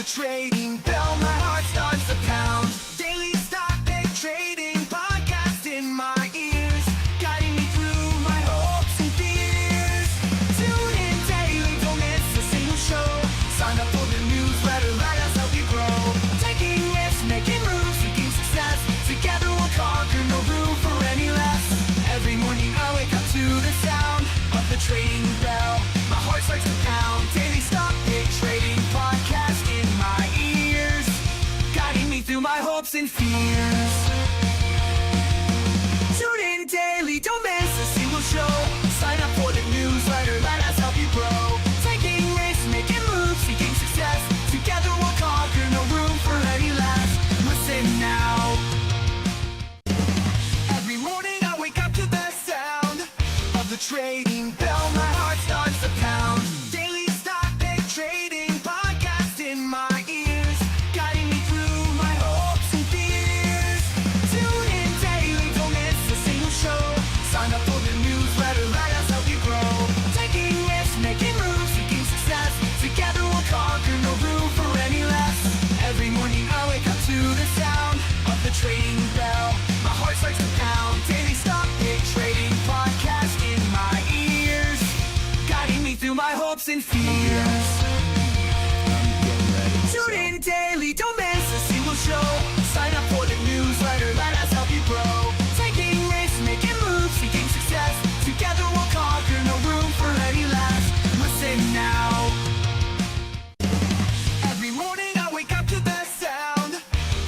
trading bell, my heart starts to pound. Daily stock pick trading podcast in my ears, guiding me through my hopes and fears. Tune in daily, don't miss a single show. Sign up for the newsletter, let us help you grow. Taking risks, making moves, seeking success. Together we'll conquer, no room for any less. Every morning I wake up to the sound of the trading bell. My heart starts to pound. Daily stock pick trading podcast in my ears, guiding me through my hopes and fears. Tune in daily, don't miss a single show. Sign up for the newsletter, let us help you grow. Taking risks, making moves, seeking success. Together we'll conquer, no room for any less. Listen now. Every morning I wake up to the sound of the trading bell. My heart starts to pound. Daily stock pick trading podcast in my ears, guiding me through my hopes and fears. Tune in daily, don't miss a single show. Sign up for the newsletter, let us help you grow. Taking risks, making moves, seeking success. Together we'll conquer, no room for any less. Every morning I wake up to the sound of the trading bell. My heart starts to pound. Daily stock pick trading podcast in my ears, guiding me through my hopes and fears. Tune in daily, don't miss a single show. Sign up for the newsletter, let us help you grow. Taking risks, making moves, seeking success. Together we'll conquer, no room for any less. Listen now. Every morning I wake up to the sound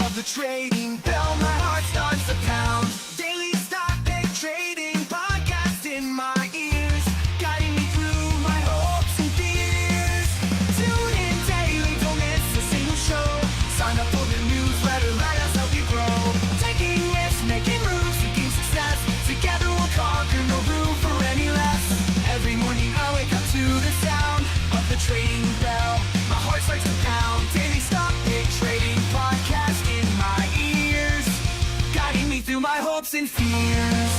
of the trading bell. My heart starts to pound. Daily stock pick trading podcast in my ears, guiding me through my hopes and fears. Tune in daily, don't miss a single show. Sign up for the newsletter, let us help you grow. Taking risks, making moves, seeking success. Together we'll conquer, no room for any less. Every morning I wake up to the sound of the trading bell. My heart starts to pound. Daily stock pick trading podcast in my ears, guiding me through my hopes and fears.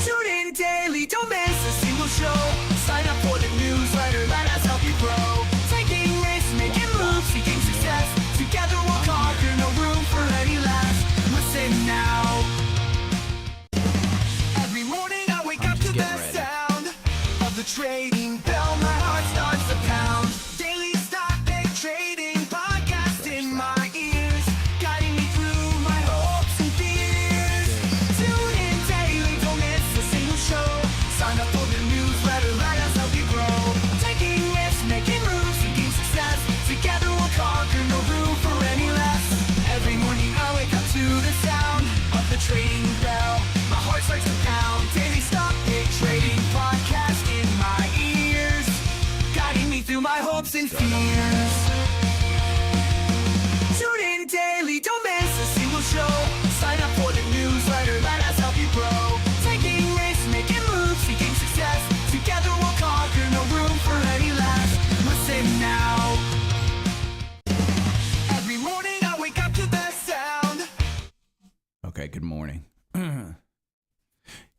Tune in daily, don't miss a single show. Sign up for the newsletter, let us help you grow. Taking risks, making moves, seeking success. Together we'll conquer, no room for any less. Listen now. Every morning I wake up to the sound of the trading bell. My heart starts to pound. Daily stock pick trading podcast in my ears, guiding me through my hopes and fears. Tune in daily, don't miss a single show. Sign up for the newsletter, let us help you grow. Taking risks, making moves, seeking success. Together we'll conquer, no room for any less. Every morning I wake up to the sound of the trading bell. My heart starts to pound. Daily stock pick trading podcast in my ears, guiding me through my hopes and fears. Tune in daily, don't miss a single show. Sign up for the newsletter, let us help you grow. Taking risks, making moves, seeking success. Together we'll conquer, no room for any less. Listen now. Every morning I wake up to the sound. Okay, good morning.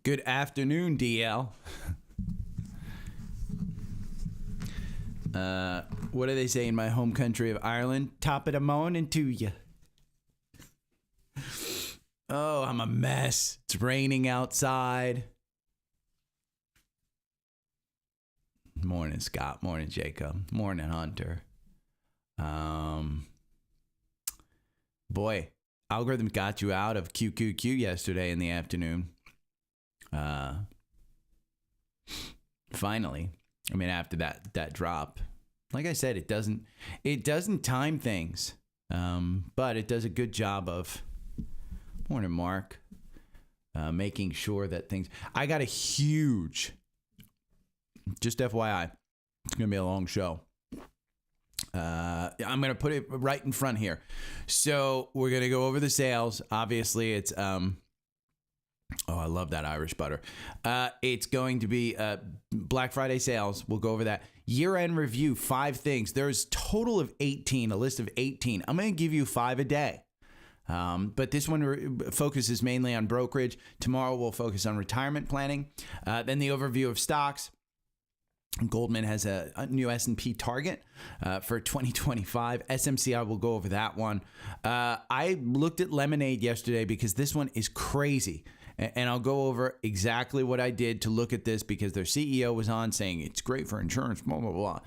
Good afternoon, DL. What do they say in my home country of Ireland? Top of the morning to you. Oh, I'm a mess. It's raining outside. Morning, Scott. Morning, Jacob. Morning, Hunter. Boy, algorithm got you out of QQQ yesterday in the afternoon. Finally. I mean, after that drop, like I said, it doesn't time things, but it does a good job of, morning, Mark, making sure that things. I got a huge, just FYI, it's gonna be a long show. I'm gonna put it right in front here. So we're gonna go over the sales. Obviously, it's oh, I love that Irish butter. It's going to be Black Friday sales. We'll go over that. Year-end review, 5 things. There's total of 18, a list of 18. I'm going to give you 5 a day. But this one focuses mainly on brokerage. Tomorrow we'll focus on retirement planning. Then the overview of stocks. Goldman has a new S&P target for 2025. SMCI, will go over that one. I looked at Lemonade yesterday because this one is crazy. And I'll go over exactly what I did to look at this because their CEO was on saying it's great for insurance, blah, blah, blah.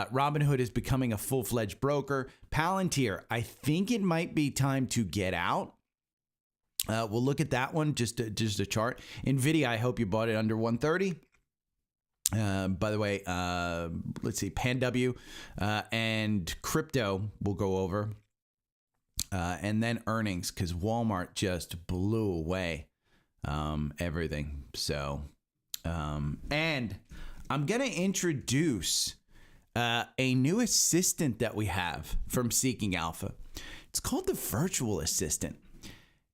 Robinhood is becoming a full-fledged broker. Palantir, I think it might be time to get out. We'll look at that one, just a chart. NVIDIA, I hope you bought it under 130. By the way, let's see, PanW and crypto we'll go over. And then earnings, because Walmart just blew away everything. So, and I'm going to introduce a new assistant that we have from Seeking Alpha. It's called the Virtual Assistant.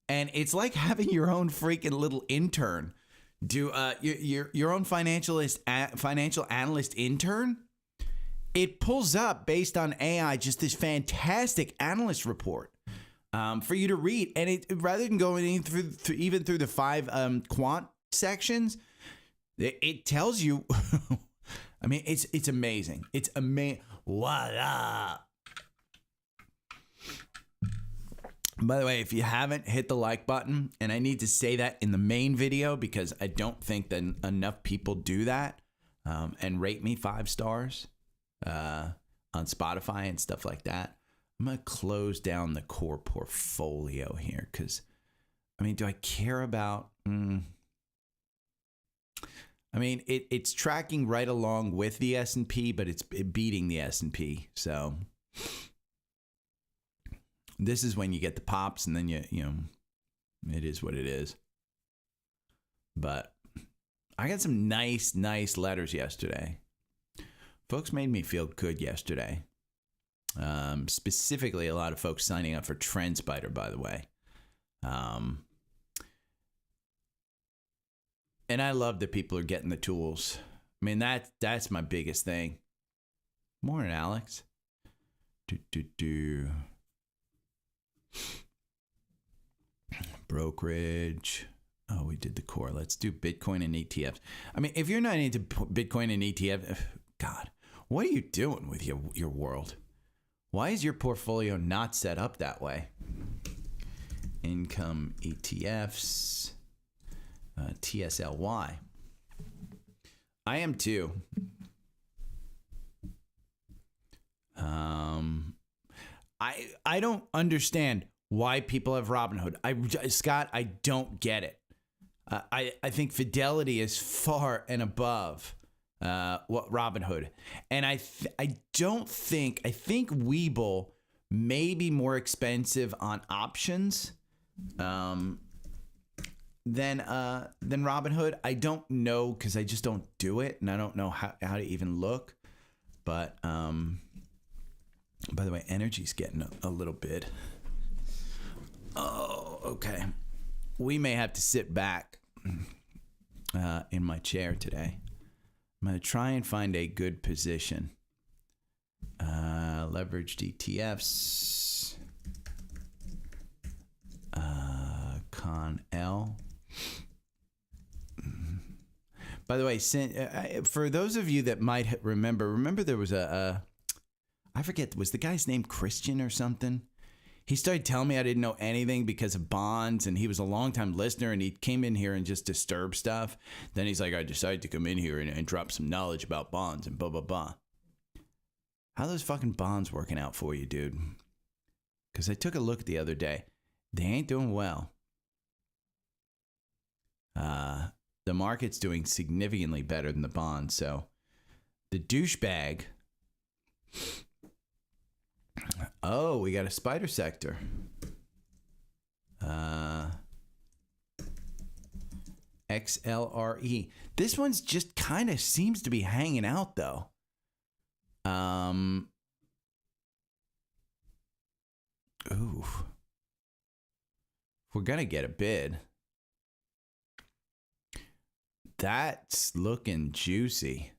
And it's like having your own freaking little intern. Do your own financial analyst intern. It pulls up based on AI just this fantastic analyst report for you to read, and it rather than going even through the 5 quant sections, it tells you. I mean, it's amazing. It's amazing. Voila. By the way, if you haven't hit the like button, and I need to say that in the main video because I don't think that enough people do that, and rate me 5 stars on Spotfiy and stuff like that. I'm going to close down the core portfolio here because, I mean, do I care about... I mean, it's tracking right along with the S&P, but it's beating the S&P, so... This is when you get the pops, and then you know, it is what it is. But I got some nice letters yesterday. Folks made me feel good yesterday. Specifically, a lot of folks signing up for Trendspider, by the way. And I love that people are getting the tools. I mean, that's my biggest thing. Morning, Alex. Brokerage. Oh, we did the core. Let's do Bitcoin and ETFs. I mean, if you're not into Bitcoin and ETF, God, what are you doing with your world? Why is your portfolio not set up that way? Income ETFs, TSLY. I am too. I don't understand why people have Robinhood. Scott, I don't get it. I think Fidelity is far and above what Robinhood. And I think Webull may be more expensive on options than Robinhood. I don't know because I just don't do it, and I don't know how to even look. But by the way, energy's getting a little bit. Oh, okay. We may have to sit back in my chair today. I'm going to try and find a good position. Leveraged ETFs. Con L. By the way, for those of you that might remember there was I forget, was the guy's name Christian or something? He started telling me I didn't know anything because of bonds, and he was a longtime listener, and he came in here and just disturbed stuff. Then he's like, I decided to come in here and drop some knowledge about bonds and blah, blah, blah. How are those fucking bonds working out for you, dude? Because I took a look the other day. They ain't doing well. The market's doing significantly better than the bonds. So the douchebag... Oh, we got a spider sector. XLRE. This one's just kind of seems to be hanging out, though. Ooh. We're going to get a bid. That's looking juicy.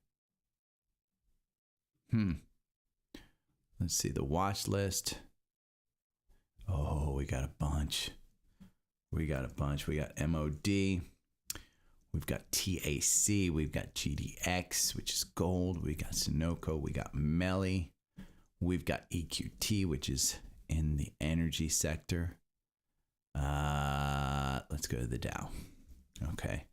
Let's see the watch list. Oh, we got a bunch. We got MOD. We've got TAC. We've got GDX, which is gold. We got Sunoco. We got Melly. We've got EQT, which is in the energy sector. Let's go to the Dow. Okay.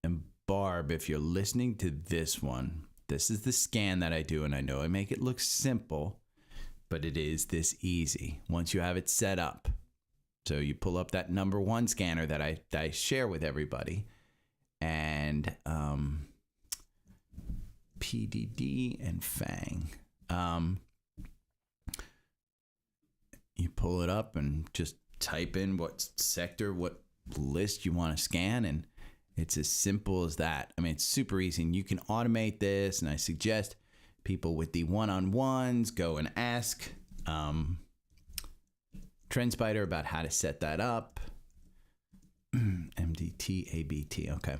And Barb, if you're listening to this one, this is the scan that I do, and I know I make it look simple, but it is this easy once you have it set up. So you pull up that number one scanner that I share with everybody, and PDD and FANG. You pull it up and just type in what sector, what list you want to scan, and it's as simple as that. I mean, it's super easy, and you can automate this, and I suggest people with the one-on-ones go and ask Trendspider about how to set that up. MDT, ABT, okay.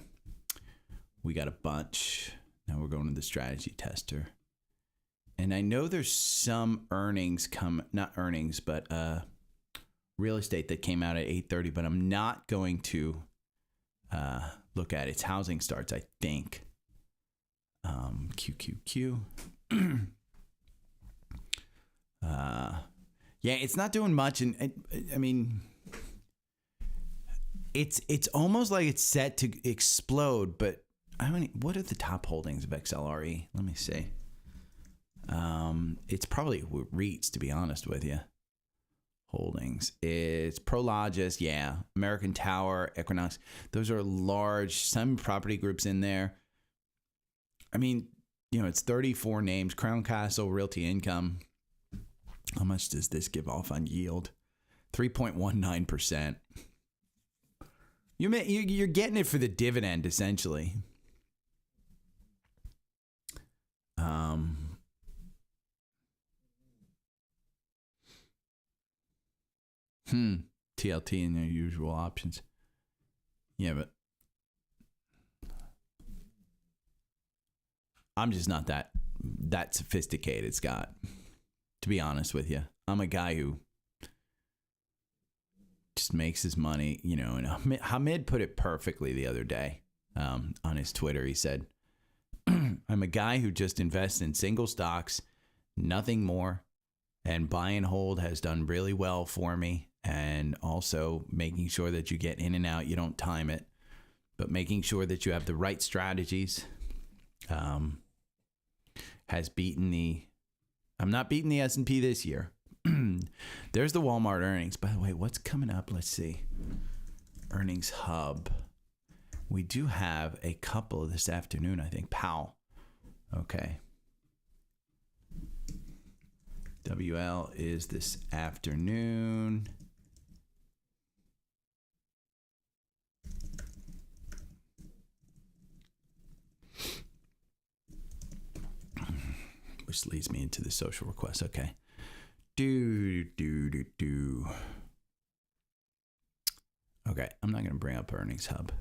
We got a bunch. Now we're going to the strategy tester. And I know there's some earnings not earnings, but real estate that came out at 8:30, but I'm not going to look at its housing starts, I think. QQQ. Yeah, it's not doing much, and I mean, it's almost like it's set to explode. But I mean, what are the top holdings of XLRE? Let me see. It's probably REITs, to be honest with you. Holdings. It's Prologis, yeah, American Tower, Equinox. Those are large. Some property groups in there. I mean, you know, it's 34 names. Crown Castle, Realty Income. How much does this give off on yield? 3.19%. You're getting it for the dividend, essentially. TLT and their usual options. Yeah, but I'm just not that sophisticated, Scott. To be honest with you, I'm a guy who just makes his money, you know. And Hamid put it perfectly the other day on his Twitter. He said, I'm a guy who just invests in single stocks, nothing more, and buy and hold has done really well for me. And also making sure that you get in and out, you don't time it, but making sure that you have the right strategies has beaten the... I'm not beating the S&P this year. There's the Walmart earnings. By the way, what's coming up? Let's see. Earnings Hub. We do have a couple this afternoon, I think. Powell. Okay. WL is this afternoon. Which leads me into the social request. Okay. Okay, I'm not going to bring up Earnings Hub.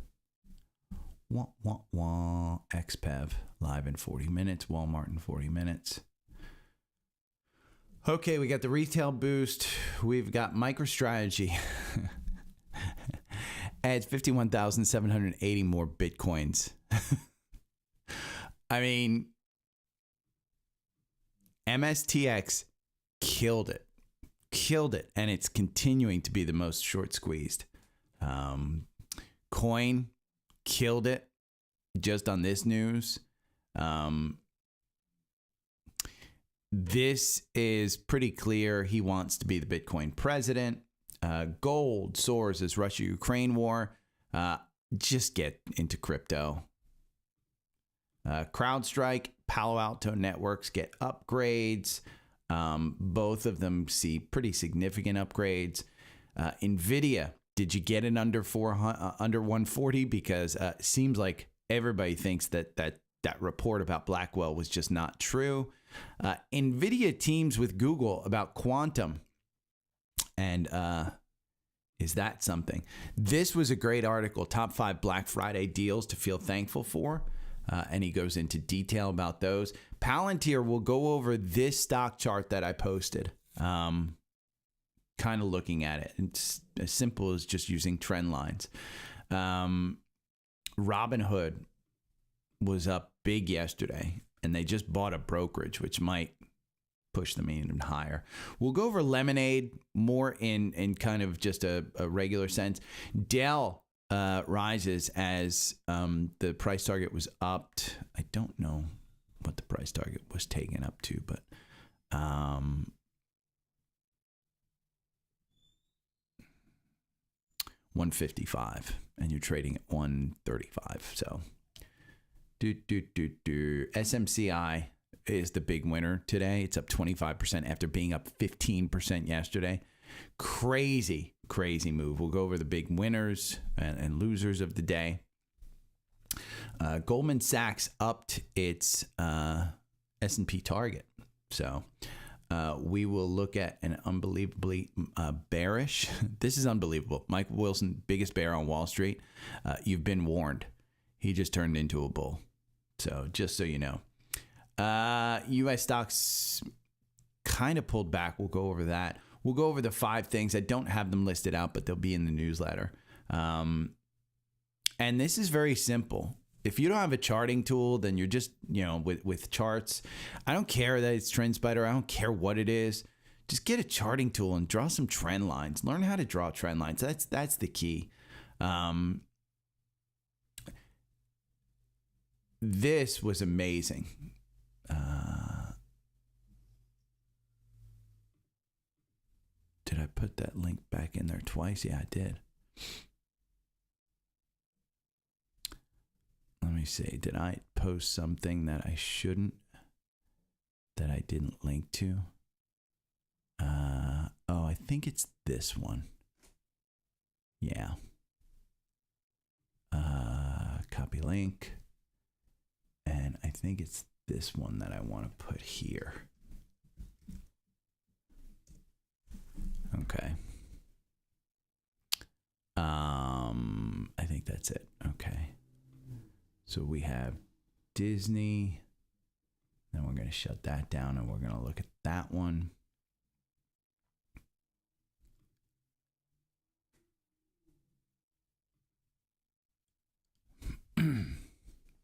XPEV live in 40 minutes. Walmart in 40 minutes. Okay, we got the retail boost. We've got MicroStrategy. Adds 51,780 more Bitcoins. I mean, MSTX killed it, and it's continuing to be the most short squeezed. Coin killed it just on this news. This is pretty clear. He wants to be the Bitcoin president. Gold soars as Russia-Ukraine war. Just get into crypto. CrowdStrike, Palo Alto Networks get upgrades. Both of them see pretty significant upgrades. NVIDIA, did you get it under 140? Because it seems like everybody thinks that report about Blackwell was just not true. NVIDIA teams with Google about quantum. And is that something? This was a great article, top 5 Black Friday deals to feel thankful for. And he goes into detail about those. Palantir will go over this stock chart that I posted. Kind of looking at it. It's as simple as just using trend lines. Robinhood was up big yesterday, and they just bought a brokerage, which might push them even higher. We'll go over Lemonade more in kind of just a regular sense. Dell rises as the price target was upped. I don't know what the price target was taken up to, but 155, and you're trading at 135. So SMCI is the big winner today. It's up 25% after being up 15% yesterday. Crazy move. We'll go over the big winners and losers of the day. Goldman Sachs upped its S&P target. So we will look at an unbelievably bearish. This is unbelievable. Michael Wilson, biggest bear on Wall Street. You've been warned. He just turned into a bull. So just so you know. U.S. stocks kind of pulled back. We'll go over that. We'll go over the 5 things. I don't have them listed out, but they'll be in the newsletter. And this is very simple. If you don't have a charting tool, then you're just, with charts. I don't care that it's Trendspider. I don't care what it is. Just get a charting tool and draw some trend lines. Learn how to draw trend lines. That's the key. This was amazing. Did I put that link back in there twice? Yeah, I did. Let me see. Did I post something that I shouldn't, that I didn't link to? I think it's this one. Yeah. Copy link. And I think it's this one that I want to put here. Okay. I think that's it. Okay. So we have Disney. Then we're going to shut that down and we're going to look at that one.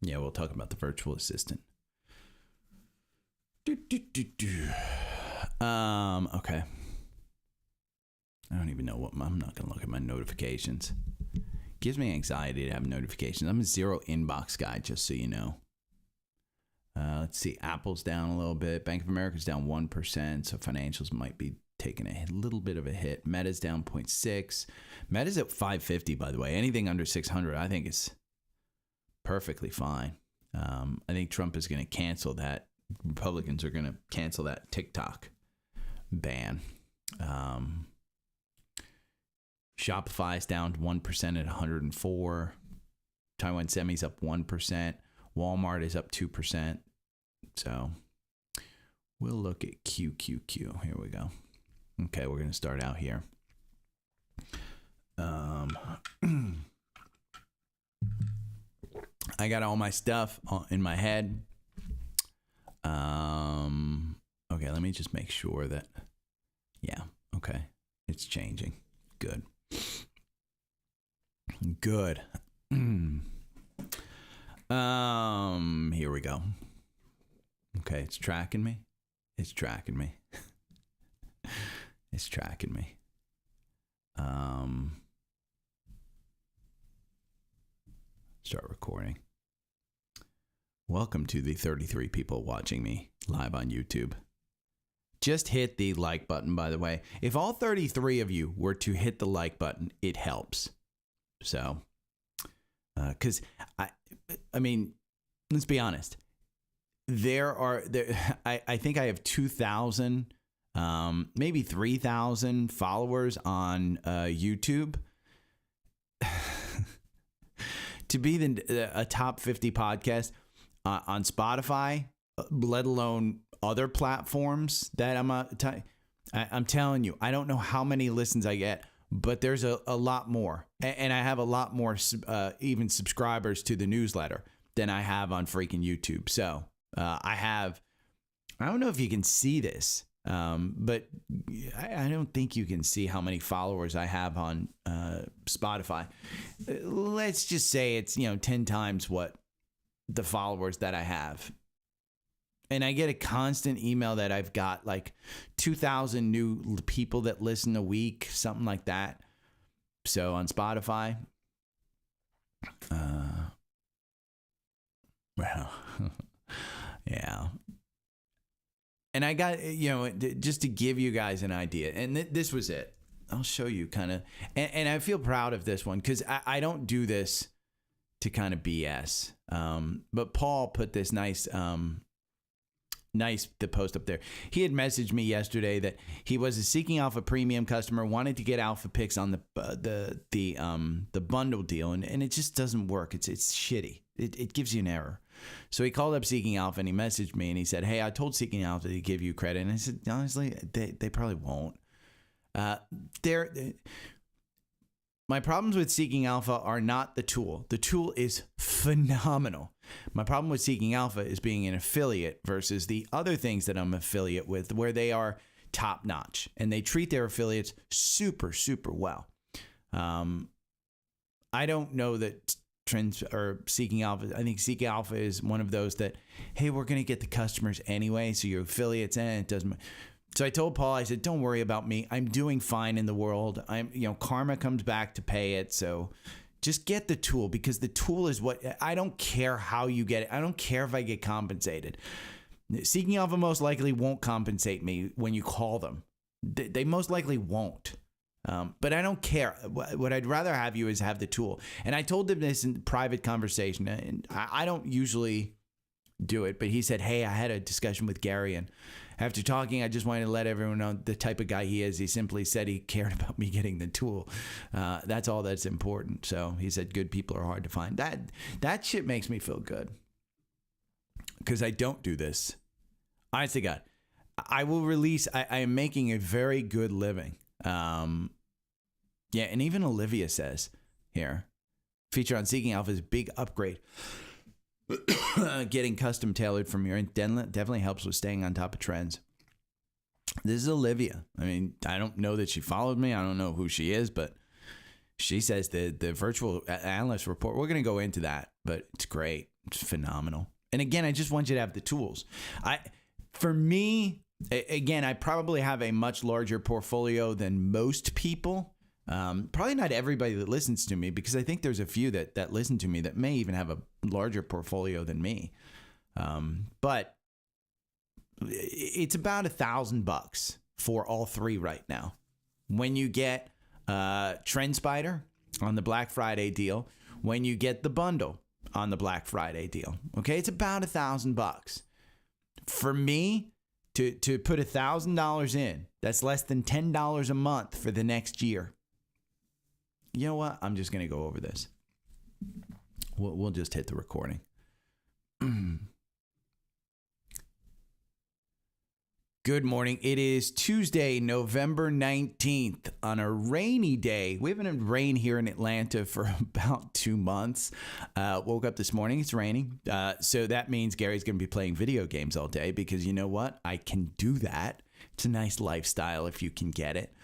Yeah, we'll talk about the virtual assistant. Okay. I don't even know what I'm not going to look at my notifications. Gives me anxiety to have notifications. I'm a zero inbox guy, just so you know. Let's see. Apple's down a little bit. Bank of America's down 1%. So financials might be taking a little bit of a hit. Meta's down 0.6. Meta's at 550, by the way. Anything under 600, I think is perfectly fine. I think Trump is going to cancel that. Republicans are going to cancel that TikTok ban. Shopify is down 1% at 104. Taiwan Semi's up 1%. Walmart is up 2%. So we'll look at QQQ. Here we go. Okay, we're going to start out here. I got all my stuff in my head. Okay, let me just make sure that, yeah, okay, it's changing. Good. Good. Here we go. Okay, it's tracking me. It's tracking me. It's tracking me. Start recording. Welcome to the 33 people watching me live on YouTube. Just hit the like button, by the way. If all 33 of you were to hit the like button, it helps. So, because I mean, let's be honest. I think I have 2,000, maybe 3,000 followers on YouTube. To be a top 50 podcast on Spotfiy, let alone other platforms that I'm telling you, I don't know how many listens I get, but there's a lot more. And I have a lot more even subscribers to the newsletter than I have on freaking YouTube. So I don't know if you can see this. But I don't think you can see how many followers I have on Spotfiy. Let's just say it's 10 times what the followers that I have. And I get a constant email that I've got like 2,000 new people that listen a week, something like that. So on Spotfiy, well, yeah. And I got, just to give you guys an idea, and this was it. I'll show you kind of, and I feel proud of this one because I don't do this to kind of BS. But Paul put this the post up there. He had messaged me yesterday that he was a Seeking Alpha premium customer, wanted to get alpha picks on the bundle deal, and it just doesn't work. It's shitty. It gives you an error. So he called up Seeking Alpha and he messaged me and he said, "Hey, I told Seeking Alpha to give you credit." And I said, honestly, they probably won't. My problems with Seeking Alpha are not the tool. The tool is phenomenal. My problem with Seeking Alpha is being an affiliate versus the other things that I'm affiliate with, where they are top notch and they treat their affiliates super, super well. I don't know that Trends or Seeking Alpha. I think Seeking Alpha is one of those that, hey, we're going to get the customers anyway, so your affiliates, and it doesn't. So I told Paul, I said, don't worry about me. I'm doing fine in the world. Karma comes back to pay it. So just get the tool, because the tool is what, I don't care how you get it. I don't care if I get compensated. Seeking Alpha most likely won't compensate me when you call them. They most likely won't. But I don't care. What I'd rather have you is have the tool. And I told him this in private conversation, and I don't usually do it, but he said, hey, I had a discussion with Gary, and after talking, I just wanted to let everyone know the type of guy he is. He simply said he cared about me getting the tool. That's all that's important. So he said good people are hard to find. That shit makes me feel good, because I don't do this. Honest to God, I will release. I am making a very good living. Yeah, and even Olivia says here, feature on Seeking Alpha is a big upgrade. Getting custom tailored from your end definitely helps with staying on top of trends. This is Olivia. I mean, I don't know that she followed me. I don't know who she is, but she says the virtual analyst report, we're going to go into that, but it's great. It's phenomenal. And again, I just want you to have the tools. For me, again, I probably have a much larger portfolio than most people. Probably not everybody that listens to me, because I think there's a few that listen to me that may even have a larger portfolio than me. But it's about $1,000 for all three right now. When you get Trendspider on the Black Friday deal, when you get the bundle on the Black Friday deal, okay, it's about $1,000. For me, to put $1,000 in, that's less than $10 a month for the next year. You know what? I'm just going to go over this. We'll just hit the recording. Good morning. It is Tuesday, November 19th, on a rainy day. We haven't had rain here in Atlanta for about 2 months. Woke up this morning. It's raining. So that means Gary's going to be playing video games all day, because you know what? I can do that. It's a nice lifestyle if you can get it.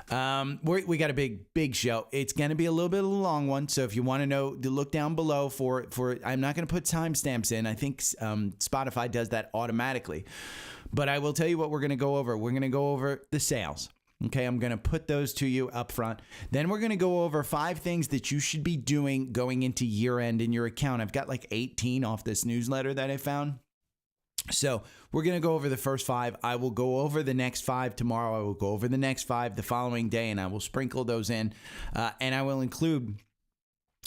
We got a big show. It's going to be a little bit of a long one. So if you want to know, look down below for I'm not going to put timestamps in. I think Spotfiy does that automatically. But I will tell you what we're going to go over. We're going to go over the sales. Okay, I'm going to put those to you up front. Then we're going to go over 5 things that you should be doing going into year end in your account. I've got like 18 off this newsletter that I found. So we're going to go over the first 5. I will go over the next 5 tomorrow. I will go over the next 5 the following day, and I will sprinkle those in. And I will include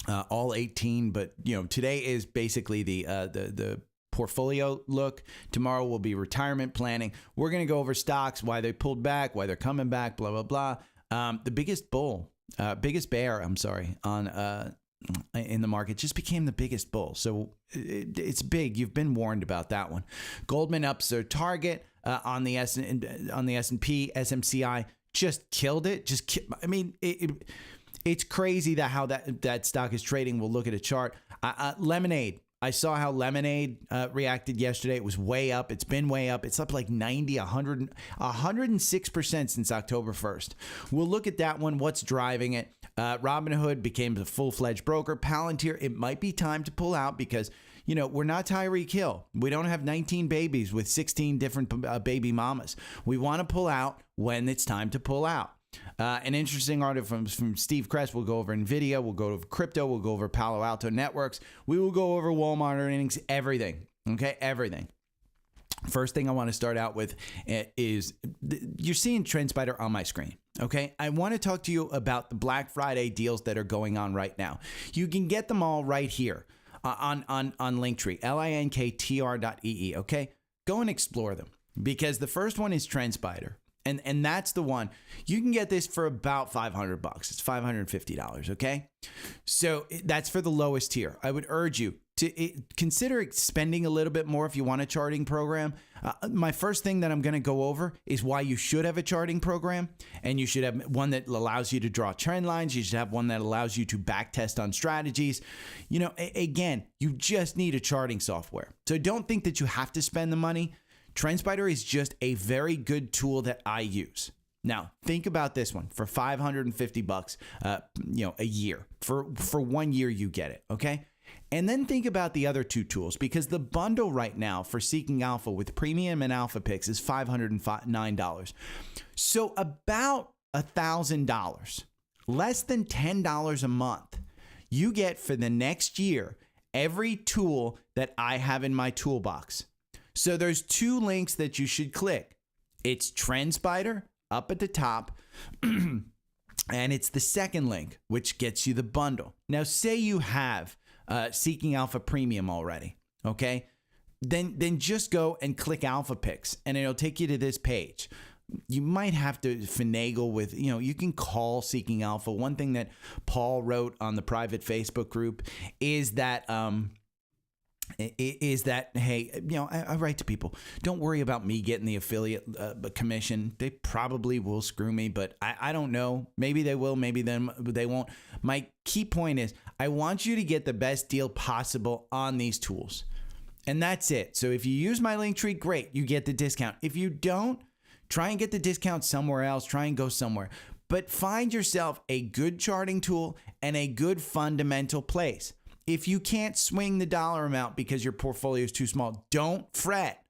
all 18. But, today is basically the portfolio look. Tomorrow will be retirement planning. We're going to go over stocks, why they pulled back, why they're coming back, blah, blah, blah. The biggest bear, on in the market just became the biggest bull. So it's big. You've been warned about that one. Goldman ups their target on the S&P, SMCI just killed it. It's crazy that how that stock is trading. We'll look at a chart. Lemonade I saw how Lemonade reacted yesterday. It was way up. It's been way up. It's up like 90, 100, 106% since October 1st. We'll look at that one, what's driving it. Robinhood became a full-fledged broker. Palantir, it might be time to pull out because, you know, we're not Tyreek Hill. We don't have 19 babies with 16 different baby mamas. We want to pull out when it's time to pull out. An interesting article from Steve Kress. We'll go over NVIDIA. We'll go over crypto. We'll go over Palo Alto Networks. We will go over Walmart earnings, everything. Okay, everything. First thing I want to start out with is you're seeing Trendspider on my screen. Okay, I want to talk to you about the Black Friday deals that are going on right now. You can get them all right here on Linktree, linktr.ee. Okay, go and explore them because the first one is Trendspider. And that's the one. You can get this for about $500. It's $550, okay? So that's for the lowest tier. I would urge you to consider spending a little bit more if you want a charting program. My first thing that I'm going to go over is why you should have a charting program. And you should have one that allows you to draw trend lines. You should have one that allows you to back test on strategies. You know, again, you just need a charting software. So don't think that you have to spend the money. Trendspider is just a very good tool that I use. Now, think about this one for $550, a year. For 1 year, you get it, okay? And then think about the other two tools because the bundle right now for Seeking Alpha with Premium and Alpha Picks is $509. So about $1,000, less than $10 a month, you get for the next year every tool that I have in my toolbox. So there's two links that you should click. It's Trendspider up at the top, and it's the second link, which gets you the bundle. Now, say you have Seeking Alpha Premium already, okay? Then just go and click Alpha Picks, and it'll take you to this page. You might have to finagle with, you can call Seeking Alpha. One thing that Paul wrote on the private Facebook group is that hey, I write to people, don't worry about me getting the affiliate commission. They probably will screw me, but I don't know. Maybe they will, maybe they won't. My key point is I want you to get the best deal possible on these tools. And that's it. So if you use my Linktree, great, you get the discount. If you don't, try and get the discount somewhere else. Try and go somewhere. But find yourself a good charting tool and a good fundamental place. If you can't swing the dollar amount because your portfolio is too small, don't fret.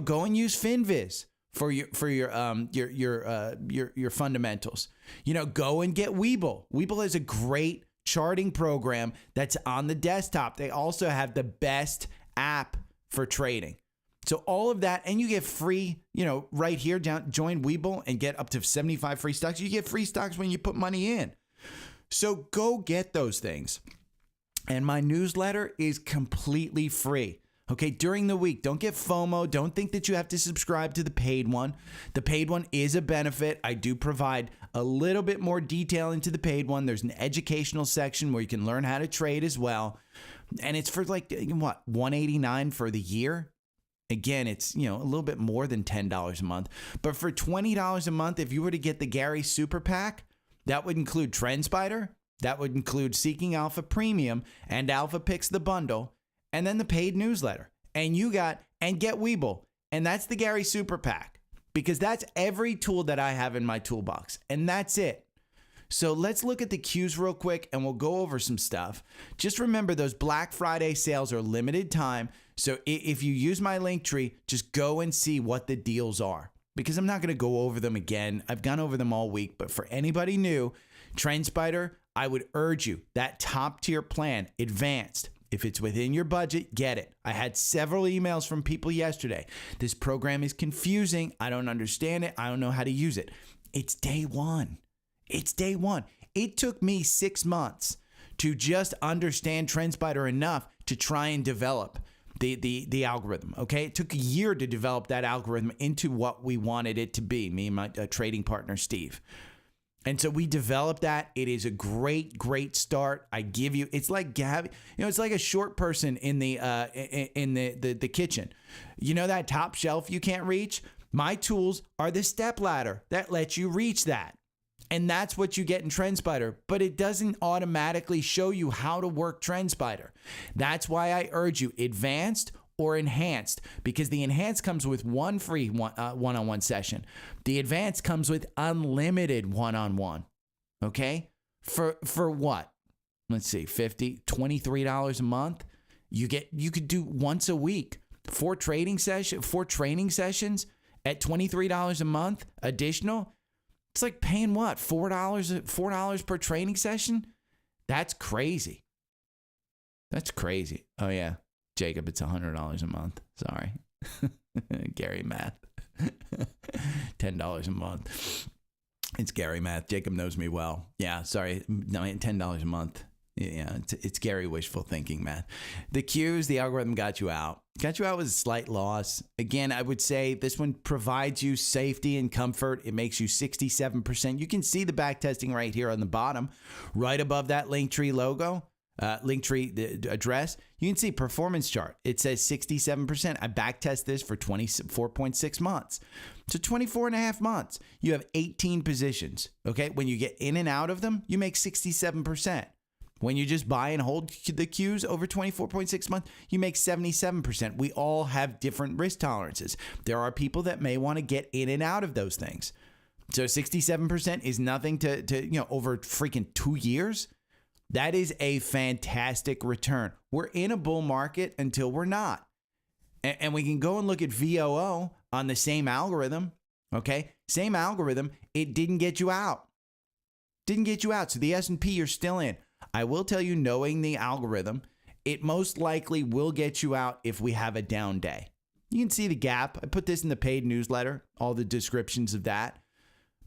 Go and use FinViz for your fundamentals. Go and get Webull. Webull is a great charting program that's on the desktop. They also have the best app for trading. So all of that, and you get free, right here, join Webull and get up to 75 free stocks. You get free stocks when you put money in. So go get those things. And my newsletter is completely free. Okay, during the week, don't get FOMO. Don't think that you have to subscribe to the paid one. The paid one is a benefit. I do provide a little bit more detail into the paid one. There's an educational section where you can learn how to trade as well. And it's for $189 for the year. Again, it's, a little bit more than $10 a month. But for $20 a month, if you were to get the Gary Super Pack, that would include Trendspider. That would include Seeking Alpha Premium and Alpha Picks the bundle, and then the paid newsletter. And get Webull. And that's the Gary Super Pack because that's every tool that I have in my toolbox. And that's it. So let's look at the Qs real quick and we'll go over some stuff. Just remember those Black Friday sales are limited time. So if you use my Linktree, just go and see what the deals are because I'm not going to go over them again. I've gone over them all week. But for anybody new, Trendspider, I would urge you, that top tier plan, advanced. If it's within your budget, get it. I had several emails from people yesterday. This program is confusing. I don't understand it. I don't know how to use it. It's day one. It's day one. It took me 6 months to just understand Trendspider enough to try and develop the algorithm, okay? It took a year to develop that algorithm into what we wanted it to be, me and my trading partner, Steve. And so we developed that. It is a great, great start. I give you, it's like it's like a short person in the kitchen. That top shelf you can't reach? My tools are the step ladder that lets you reach that. And that's what you get in Trendspider, but it doesn't automatically show you how to work Trendspider. That's why I urge you, advanced or enhanced, because the enhanced comes with one free one-on-one session. The advanced comes with unlimited one-on-one. Okay? For what? Let's see, $23 a month. You could do once a week. 4 training sessions at $23 a month additional. It's like paying what? $4 per training session? That's crazy. That's crazy. Oh yeah. Jacob, it's $100 a month. Sorry. Gary math. $10 a month. It's Gary math. Jacob knows me well. Yeah, sorry. No, $10 a month. Yeah, it's Gary wishful thinking math. The Qs, the algorithm got you out. Got you out with a slight loss. Again, I would say this one provides you safety and comfort. It makes you 67%. You can see the back testing right here on the bottom, right above that Linktree logo. Linktree the address, you can see performance chart. It says 67%. I backtest this for 24.6 months. So 24 and a half months. You have 18 positions. Okay. When you get in and out of them, you make 67%. When you just buy and hold the Qs over 24.6 months, you make 77%. We all have different risk tolerances. There are people that may want to get in and out of those things. So 67% is nothing to over freaking 2 years. That is a fantastic return. We're in a bull market until we're not. And we can go and look at VOO on the same algorithm. Okay. Same algorithm. It didn't get you out. Didn't get you out. So the S&P, you're still in. I will tell you, knowing the algorithm, it most likely will get you out if we have a down day. You can see the gap. I put this in the paid newsletter, all the descriptions of that.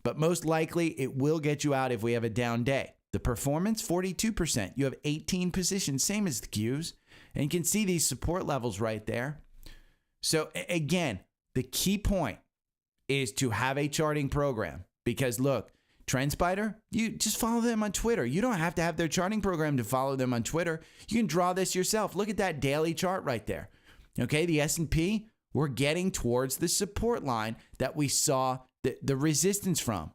But most likely it will get you out if we have a down day. The performance, 42%. You have 18 positions, same as the Qs. And you can see these support levels right there. So again, the key point is to have a charting program. Because look, Trendspider, you just follow them on Twitter. You don't have to have their charting program to follow them on Twitter. You can draw this yourself. Look at that daily chart right there. Okay, the S&P, we're getting towards the support line that we saw the resistance from.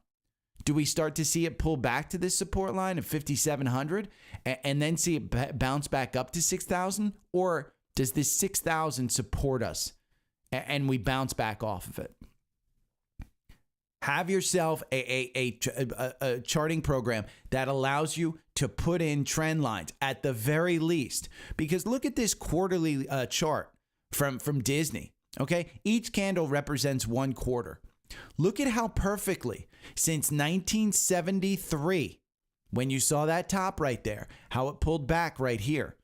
Do we start to see it pull back to this support line of 5,700 and then see it bounce back up to 6,000? Or does this 6,000 support us and we bounce back off of it? Have yourself a charting program that allows you to put in trend lines at the very least. Because look at this quarterly chart from Disney. Okay, each candle represents 1 quarter. Look at how perfectly, since 1973, when you saw that top right there, how it pulled back right here.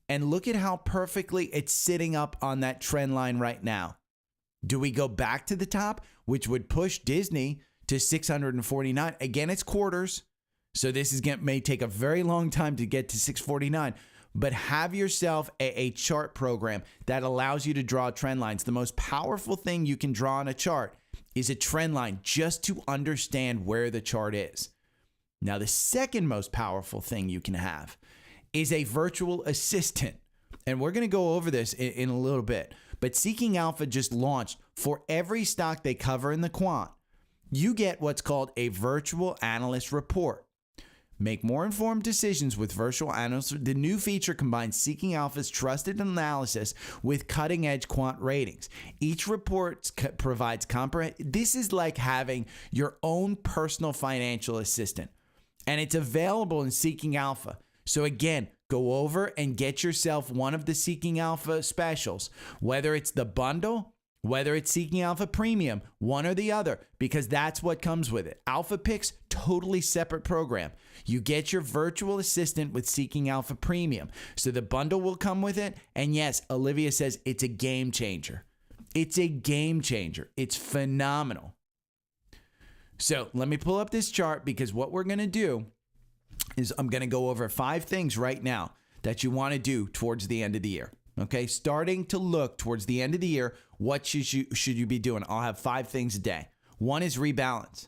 And look at how perfectly it's sitting up on that trend line right now. Do we go back to the top, which would push Disney to 649? Again, it's quarters, so this may take a very long time to get to 649. But have yourself a chart program that allows you to draw trend lines. The most powerful thing you can draw on a chart is a trend line, just to understand where the chart is. Now, the second most powerful thing you can have is a virtual assistant. And we're going to go over this in a little bit. But Seeking Alpha just launched, for every stock they cover in the quant, you get what's called a virtual analyst report. Make more informed decisions with virtual analysts. The new feature combines Seeking Alpha's trusted analysis with cutting-edge quant ratings. Each report provides this is like having your own personal financial assistant. And it's available in Seeking Alpha. So again, go over and get yourself one of the Seeking Alpha specials, whether it's the bundle, whether it's Seeking Alpha Premium, one or the other, because that's what comes with it. Alpha Picks, totally separate program. You get your virtual assistant with Seeking Alpha Premium. So the bundle will come with it. And yes, Olivia says it's a game changer. It's a game changer. It's phenomenal. So let me pull up this chart, because what we're going to do is I'm going to go over 5 things right now that you want to do towards the end of the year. Okay, starting to look towards the end of the year, what should you be doing? I'll have 5 things a day. 1 is rebalance.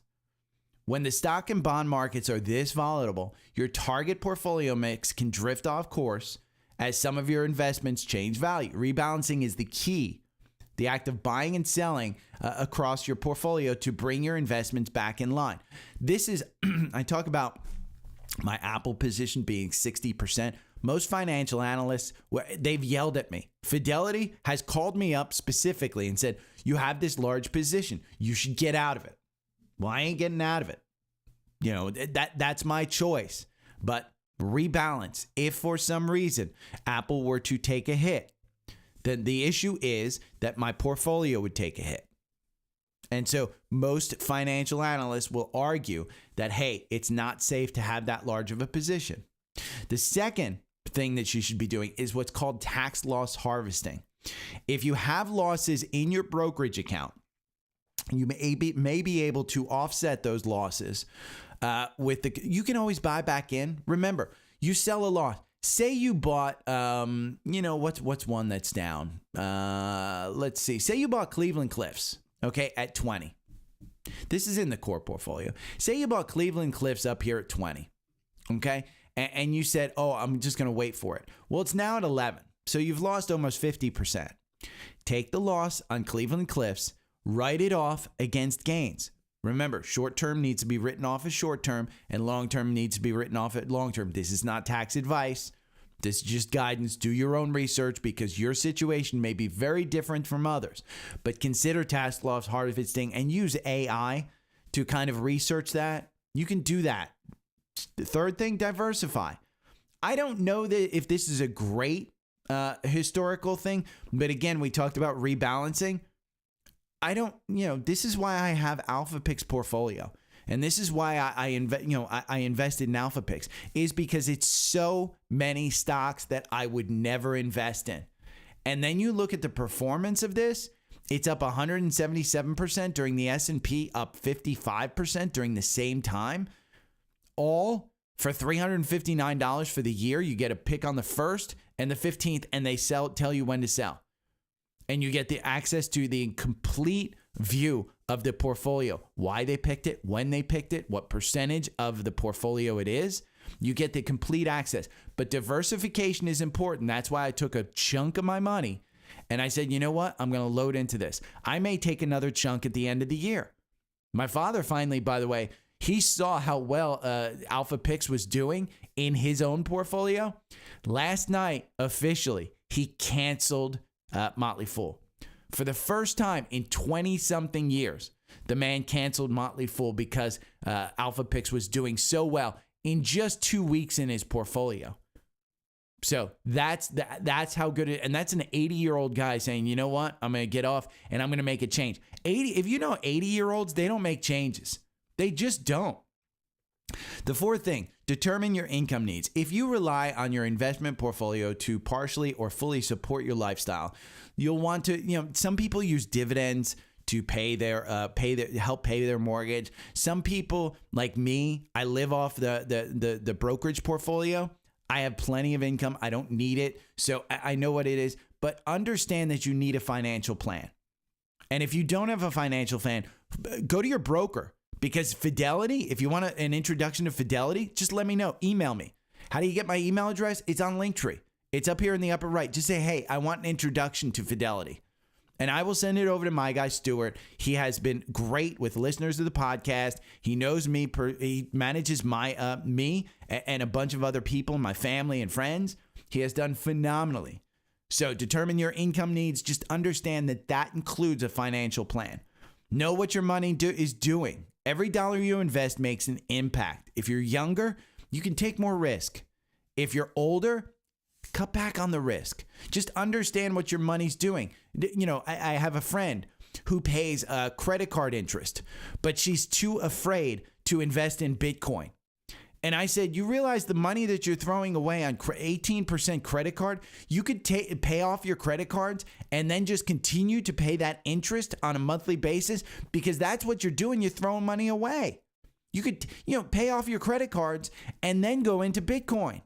When the stock and bond markets are this volatile, your target portfolio mix can drift off course as some of your investments change value. Rebalancing is the key. the act of buying and selling across your portfolio to bring your investments back in line. This is, I talk about my Apple position being 60%. Most financial analysts, they've yelled at me. Fidelity has called me up specifically and said, you have this large position. You should get out of it. Well, I ain't getting out of it. You know, that's my choice. But rebalance. If for some reason Apple were to take a hit, then the issue is that my portfolio would take a hit. And so most financial analysts will argue that, hey, it's not safe to have that large of a position. The second thing that you should be doing is what's called tax loss harvesting. If you have losses in your brokerage account, you may be able to offset those losses you can always buy back in. Remember, you sell a loss. Say you bought, what's one that's down? Let's see. Say you bought Cleveland Cliffs, okay, at 20. This is in the core portfolio. Say you bought Cleveland Cliffs up here at 20, okay? And you said, oh, I'm just going to wait for it. Well, it's now at 11. So you've lost almost 50%. Take the loss on Cleveland Cliffs, write it off against gains. Remember, short-term needs to be written off as short-term, and long-term needs to be written off at long-term. This is not tax advice. This is just guidance. Do your own research because your situation may be very different from others. But consider tax loss harvesting and use AI to kind of research that. You can do that. The third thing, diversify. I don't know that if this is a great historical thing, but again, we talked about rebalancing. This is why I have AlphaPix portfolio. And this is why I invested in AlphaPix, is because it's so many stocks that I would never invest in. And then you look at the performance of this, it's up 177% during the S&P, up 55% during the same time. All for $359 for the year. You get a pick on the 1st and the 15th, and they tell you when to sell. And you get the access to the complete view of the portfolio, why they picked it, when they picked it, what percentage of the portfolio it is. You get the complete access. But diversification is important. That's why I took a chunk of my money and I said, you know what? I'm going to load into this. I may take another chunk at the end of the year. My father finally, by the way, he saw how well AlphaPix was doing in his own portfolio. Last night, officially, he canceled Motley Fool. For the first time in 20-something years, the man canceled Motley Fool because AlphaPix was doing so well in just 2 weeks in his portfolio. So that's how good it is. And that's an 80-year-old guy saying, you know what? I'm going to get off and I'm going to make a change. If you know 80-year-olds, they don't make changes. They just don't. The fourth thing, determine your income needs. If you rely on your investment portfolio to partially or fully support your lifestyle, you'll want to, some people use dividends to help pay their mortgage. Some people, like me, I live off the brokerage portfolio. I have plenty of income. I don't need it. So I know what it is, but understand that you need a financial plan. And if you don't have a financial plan, go to your broker. Because Fidelity, if you want an introduction to Fidelity, just let me know. Email me. How do you get my email address? It's on Linktree. It's up here in the upper right. Just say, hey, I want an introduction to Fidelity. And I will send it over to my guy, Stuart. He has been great with listeners of the podcast. He knows me. He manages me and a bunch of other people, my family and friends. He has done phenomenally. So determine your income needs. Just understand that includes a financial plan. Know what your money is doing. Every dollar you invest makes an impact. If you're younger, you can take more risk. If you're older, cut back on the risk. Just understand what your money's doing. I have a friend who pays credit card interest, but she's too afraid to invest in Bitcoin. And I said, you realize the money that you're throwing away on 18% credit card, you could pay off your credit cards and then just continue to pay that interest on a monthly basis, because that's what you're doing. You're throwing money away. You could, pay off your credit cards and then go into Bitcoin.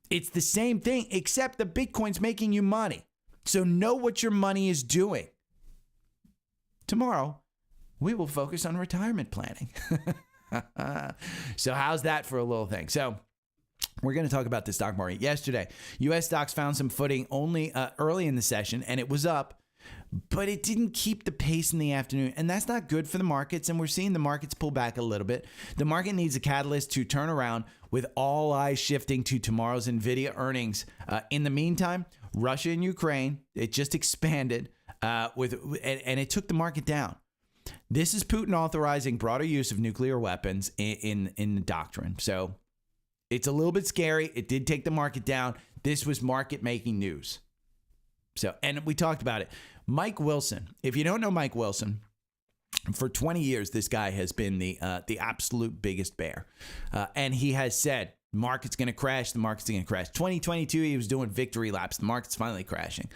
It's the same thing, except the Bitcoin's making you money. So know what your money is doing. Tomorrow, we will focus on retirement planning. So how's that for a little thing? So we're going to talk about the stock market. Yesterday, U.S. stocks found some footing only early in the session, and it was up. but it didn't keep the pace in the afternoon. And that's not good for the markets. And we're seeing the markets pull back a little bit. The market needs a catalyst to turn around, with all eyes shifting to tomorrow's NVIDIA earnings. In the meantime, Russia and Ukraine, it just expanded and it took the market down. This is Putin authorizing broader use of nuclear weapons in the doctrine. So it's a little bit scary. It did take the market down. This was market making news. So, and we talked about it. Mike Wilson. If you don't know Mike Wilson, for 20 years, this guy has been the absolute biggest bear. And he has said, market's going to crash. The market's going to crash. 2022, he was doing victory laps. The market's finally crashing.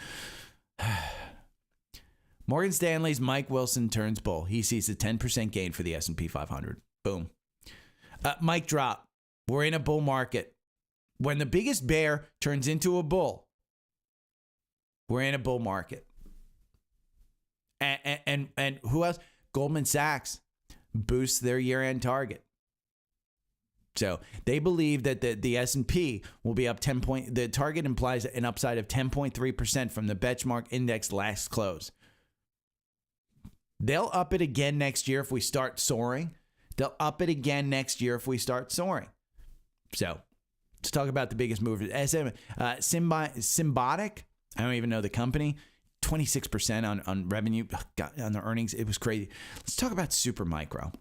Morgan Stanley's Mike Wilson turns bull. He sees a 10% gain for the S&P 500. Boom. Mic drop. We're in a bull market. When the biggest bear turns into a bull, we're in a bull market. And who else? Goldman Sachs boosts their year-end target. So they believe that the S&P will be up 10 point. The target implies an upside of 10.3% from the benchmark index last close. They'll up it again next year if we start soaring. They'll up it again next year if we start soaring. So let's talk about the biggest movers. Symbiotic, I don't even know the company. 26% on revenue, on the earnings. It was crazy. Let's talk about Supermicro.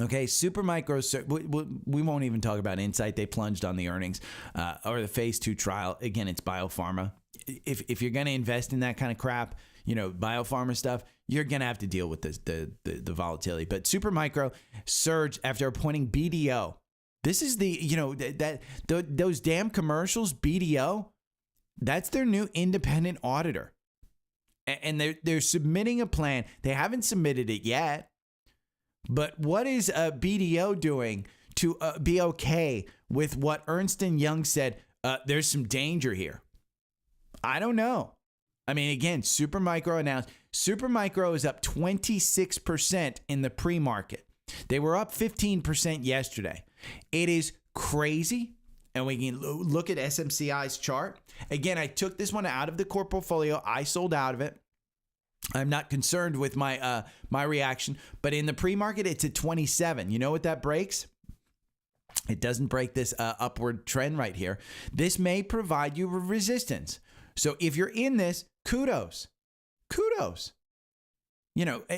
Okay, Supermicro, we won't even talk about Insight. They plunged on the earnings or the phase 2 trial. Again, it's biopharma. If you're going to invest in that kind of crap, biopharma stuff, you're going to have to deal with the volatility. But Supermicro surged after appointing BDO. This is those damn commercials, BDO, that's their new independent auditor. And they're submitting a plan. They haven't submitted it yet. But what is BDO doing to be okay with what Ernst & Young said? There's some danger here. I don't know. I mean, again, Supermicro announced. Supermicro is up 26% in the pre-market. They were up 15% yesterday. It is crazy. And we can look at SMCI's chart. Again, I took this one out of the core portfolio. I sold out of it. I'm not concerned with my reaction. But in the pre-market, it's at 27. You know what that breaks? It doesn't break this upward trend right here. This may provide you with resistance. So if you're in this, kudos.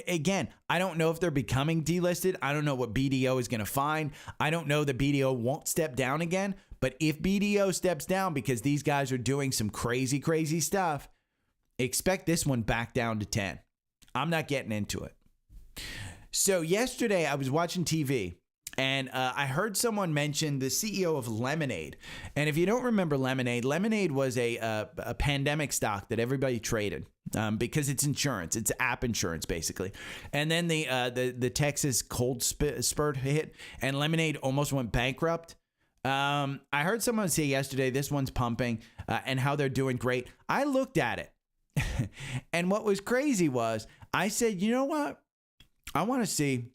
Again, I don't know if they're becoming delisted. I don't know what BDO is going to find. I don't know that BDO won't step down again. But if BDO steps down because these guys are doing some crazy, crazy stuff, expect this one back down to 10. I'm not getting into it. So yesterday I was watching TV and I heard someone mention the CEO of Lemonade. And if you don't remember Lemonade was a pandemic stock that everybody traded because it's insurance. It's app insurance, basically. And then the Texas cold spurt hit and Lemonade almost went bankrupt. I heard someone say yesterday, this one's pumping and how they're doing great. I looked at it. And what was crazy was I said, you know what? I want to see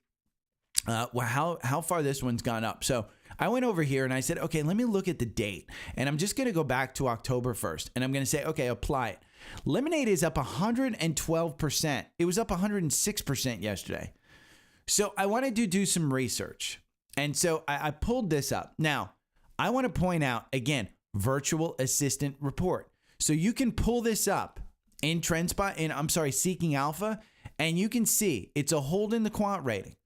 how far this one's gone up. So I went over here and I said, okay, let me look at the date. And I'm just going to go back to October 1st. And I'm going to say, okay, apply it. Lemonade is up 112%. It was up 106% yesterday. So I wanted to do some research. And so I pulled this up. Now, I want to point out, again, virtual assistant report. So you can pull this up in Trendspider, Seeking Alpha, and you can see it's a hold in the quant rating.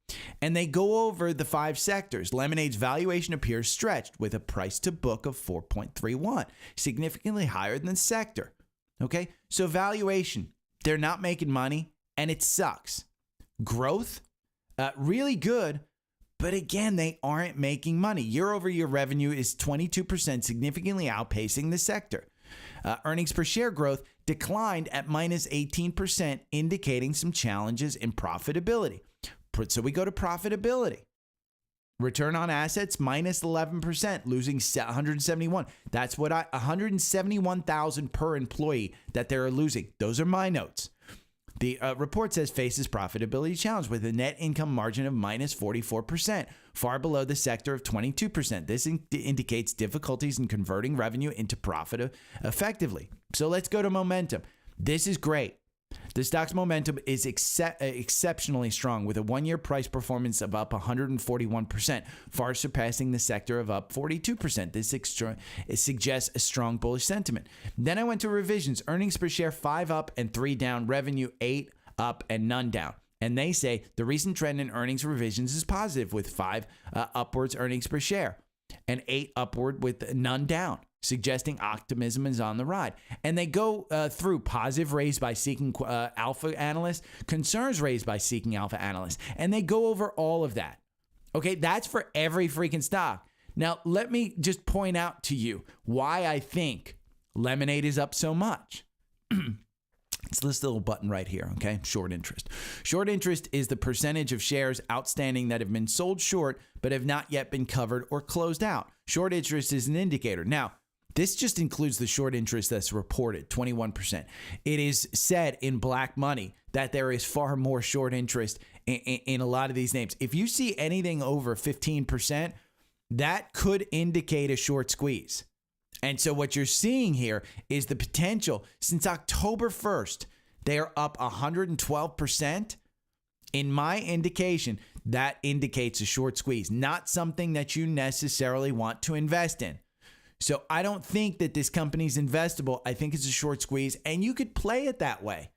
And they go over the 5 sectors. Lemonade's valuation appears stretched with a price to book of 4.31, significantly higher than the sector. Okay, so valuation, they're not making money, and it sucks. Growth, really good. But again, they aren't making money. Year-over-year revenue is 22%, significantly outpacing the sector. Earnings per share growth declined at minus 18%, indicating some challenges in profitability. So we go to profitability. Return on assets, minus 11%, losing 171. That's what 171,000 per employee that they're losing. Those are my notes. The report says faces profitability challenge with a net income margin of minus 44%, far below the sector of 22%. This indicates difficulties in converting revenue into profit effectively. So let's go to momentum. This is great. The stock's momentum is exceptionally strong, with a one-year price performance of up 141%, far surpassing the sector of up 42%. It suggests a strong bullish sentiment. Then I went to revisions. Earnings per share 5 up and 3 down. Revenue 8 up and none down. And they say the recent trend in earnings revisions is positive, with 5 upwards earnings per share and 8 upward with none down, suggesting optimism is on the ride. And they go through positive raised by seeking alpha analysts, concerns raised by seeking alpha analysts, and they go over all of that. Okay, that's for every freaking stock. Now, let me just point out to you why I think Lemonade is up so much. It's this little button right here, okay? Short interest. Short interest is the percentage of shares outstanding that have been sold short but have not yet been covered or closed out. Short interest is an indicator. Now, this just includes the short interest that's reported, 21%. It is said in black money that there is far more short interest in a lot of these names. If you see anything over 15%, that could indicate a short squeeze. And so what you're seeing here is the potential. Since October 1st, they are up 112%. In my indication, that indicates a short squeeze, not something that you necessarily want to invest in. So I don't think that this company's investable. I think it's a short squeeze, and you could play it that way.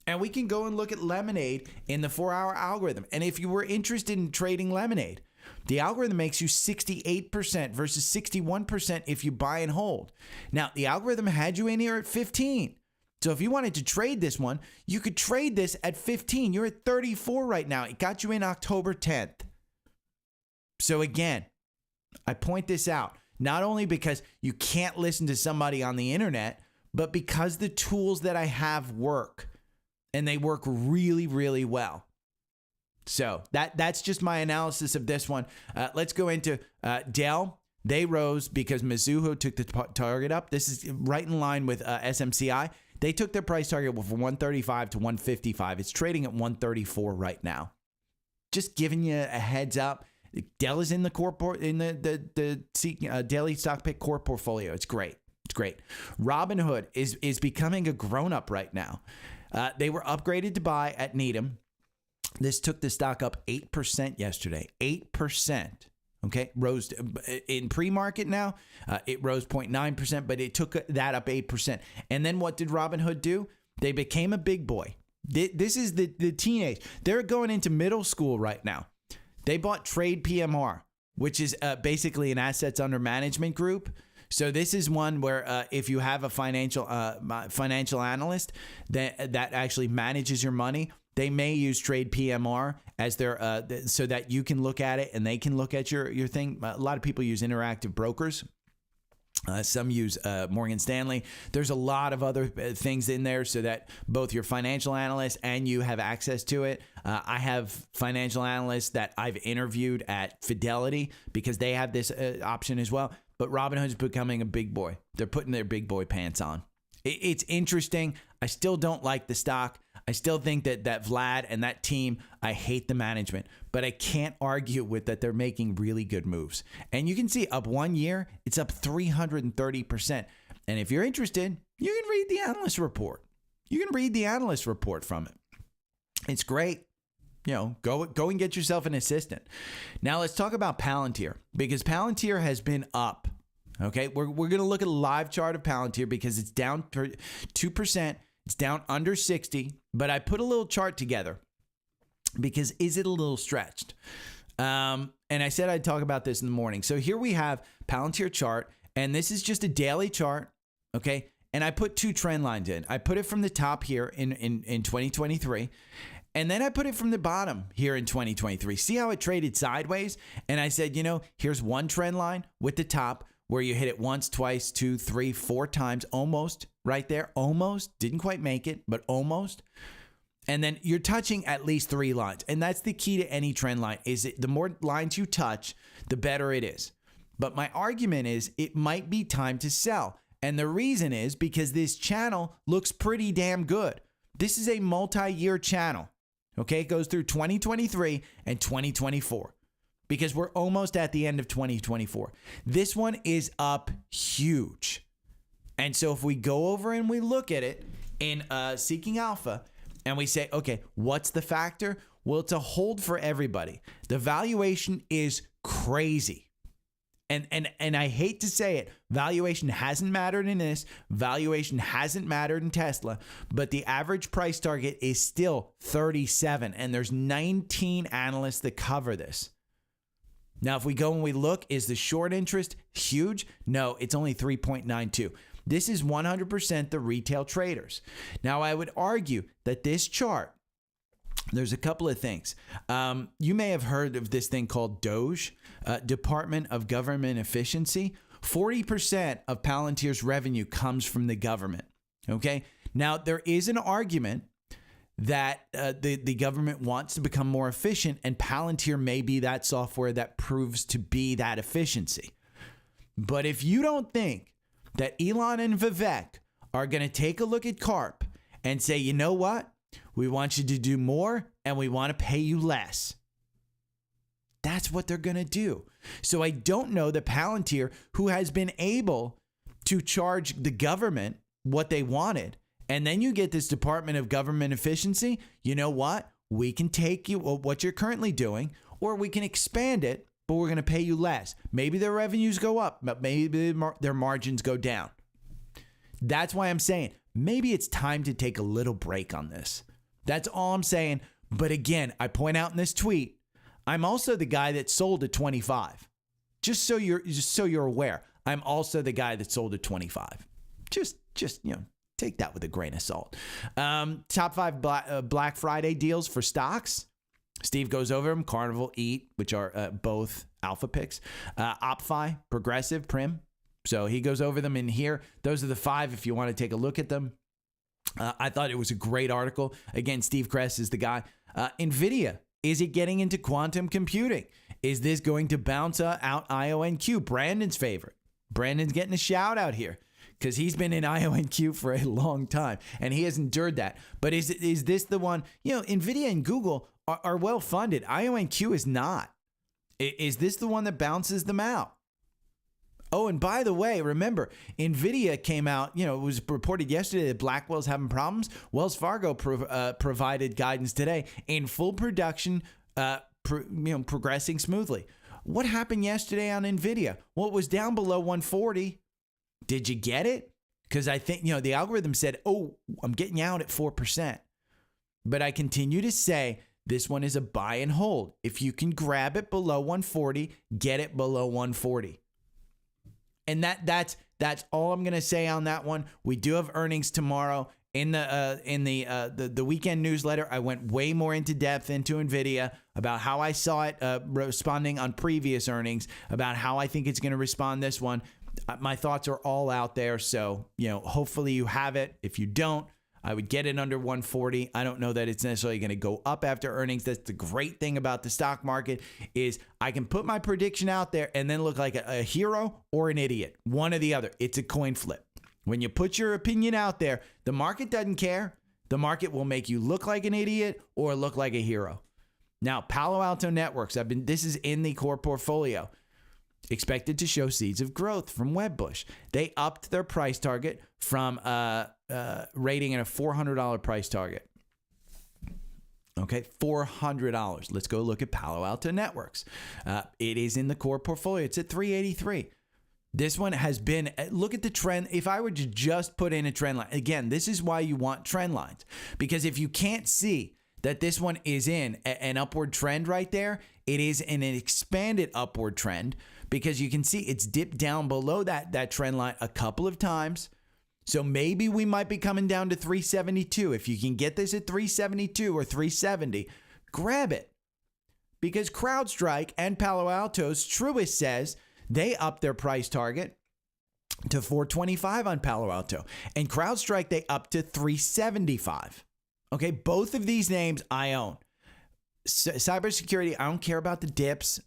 And we can go and look at Lemonade in the 4-hour algorithm. And if you were interested in trading Lemonade, the algorithm makes you 68% versus 61% if you buy and hold. Now, the algorithm had you in here at 15. So if you wanted to trade this one, you could trade this at 15. You're at 34 right now. It got you in October 10th. So again, I point this out, not only because you can't listen to somebody on the internet, but because the tools that I have work, and they work really, really well. So that's just my analysis of this one. Let's go into Dell. They rose because Mizuho took the target up. This is right in line with SMCI. They took their price target from 135 to 155. It's trading at 134 right now. Just giving you a heads up. Dell is in the core the daily stock pick core portfolio. It's great. It's great. Robinhood is becoming a grown up right now. They were upgraded to buy at Needham. This took the stock up 8% yesterday. 8%. Okay. Rose in pre-market now. It rose 0.9%, but it took that up 8%. And then what did Robinhood do? They became a big boy. This is the teenage. They're going into middle school right now. They bought Trade PMR, which is basically an assets under management group. So this is one where if you have a financial analyst that actually manages your money, they may use Trade PMR as their so that you can look at it and they can look at your thing. A lot of people use Interactive Brokers. Some use Morgan Stanley. There's a lot of other things in there so that both your financial analyst and you have access to it. I have financial analysts that I've interviewed at Fidelity because they have this option as well. But Robinhood's becoming a big boy. They're putting their big boy pants on. It's interesting. I still don't like the stock. I still think that Vlad and that team, I hate the management, but I can't argue with that they're making really good moves. And you can see up 1 year, it's up 330%. And if you're interested, you can read the analyst report. You can read the analyst report from it. It's great. You know, go and get yourself an assistant. Now let's talk about Palantir, because Palantir has been up. Okay, we're going to look at a live chart of Palantir because it's down 2%. It's down under 60, but I put a little chart together because is it a little stretched? And I said I'd talk about this in the morning. So here we have Palantir chart, and this is just a daily chart, okay? And I put 2 trend lines in. I put it from the top here in 2023, and then I put it from the bottom here in 2023. See how it traded sideways? And I said, you know, here's one trend line with the top where you hit it once, twice, 2, 3, 4 times, almost right there, almost. Didn't quite make it, but almost. And then you're touching at least 3 lines. And that's the key to any trend line, is the more lines you touch, the better it is. But my argument is it might be time to sell. And the reason is because this channel looks pretty damn good. This is a multi-year channel. Okay, it goes through 2023 and 2024. Because we're almost at the end of 2024. This one is up huge. And so if we go over and we look at it in Seeking Alpha, and we say, okay, what's the factor? Well, it's a hold for everybody. The valuation is crazy. And I hate to say it, valuation hasn't mattered in this, valuation hasn't mattered in Tesla, but the average price target is still 37, and there's 19 analysts that cover this. Now, if we go and we look, is the short interest huge? No, it's only 3.92. This is 100% the retail traders. Now, I would argue that this chart, there's a couple of things. You may have heard of this thing called DOGE, Department of Government Efficiency. 40% of Palantir's revenue comes from the government. Okay. Now, there is an argument that the government wants to become more efficient, and Palantir may be that software that proves to be that efficiency. But if you don't think that Elon and Vivek are going to take a look at CARP and say, you know what? We want you to do more, and we want to pay you less. That's what they're going to do. So I don't know that Palantir, who has been able to charge the government what they wanted, and then you get this Department of Government Efficiency, you know what? We can take you what you're currently doing, or we can expand it, but we're going to pay you less. Maybe their revenues go up, but maybe their margins go down. That's why I'm saying maybe it's time to take a little break on this. That's all I'm saying. But again, I point out in this tweet, I'm also the guy that sold at 25. Just so you're aware, I'm also the guy that sold at 25. Just take that with a grain of salt. Top 5 Black Friday deals for stocks. Steve goes over them. Carnival, Eat, which are both alpha picks. OppFi, Progressive, Prim. So he goes over them in here. Those are the 5 if you want to take a look at them. I thought it was a great article. Again, Steve Kress is the guy. NVIDIA, is it getting into quantum computing? Is this going to bounce out IONQ? Brandon's favorite. Brandon's getting a shout out here because he's been in IONQ for a long time and he has endured that. But is this the one? NVIDIA and Google are well funded. IONQ is not. Is this the one that bounces them out? Oh, and by the way, remember, NVIDIA came out, it was reported yesterday that Blackwell's having problems. Wells Fargo provided guidance today in full production, progressing smoothly. What happened yesterday on NVIDIA? Well, it was down below 140. Did you get it? Because I think, the algorithm said, oh, I'm getting you out at 4%. But I continue to say this one is a buy and hold. If you can grab it below 140, get it below 140. And that's all I'm going to say on that one. We do have earnings tomorrow. In the weekend newsletter, I went way more into depth into NVIDIA about how I saw it responding on previous earnings, about how I think it's going to respond this one. My thoughts are all out there. So, hopefully you have it. If you don't, I would get it under 140. I don't know that it's necessarily going to go up after earnings. That's the great thing about the stock market is I can put my prediction out there and then look like a hero or an idiot. One or the other. It's a coin flip. When you put your opinion out there, the market doesn't care. The market will make you look like an idiot or look like a hero. Now, Palo Alto Networks, this is in the core portfolio. Expected to show seeds of growth from Wedbush. They upped their price target from rating at a $400 price target. Okay, $400. Let's go look at Palo Alto Networks. It is in the core portfolio. It's at 383. This one has been, look at the trend. If I were to just put in a trend line, again, this is why you want trend lines. Because if you can't see that this one is in an upward trend right there, it is in an expanded upward trend. Because you can see it's dipped down below that trend line a couple of times. So maybe we might be coming down to 372. If you can get this at 372 or 370, grab it. Because CrowdStrike and Palo Alto's Truist says they upped their price target to 425 on Palo Alto. And CrowdStrike, they upped to 375. Okay, both of these names I own. Cybersecurity, I don't care about the dips.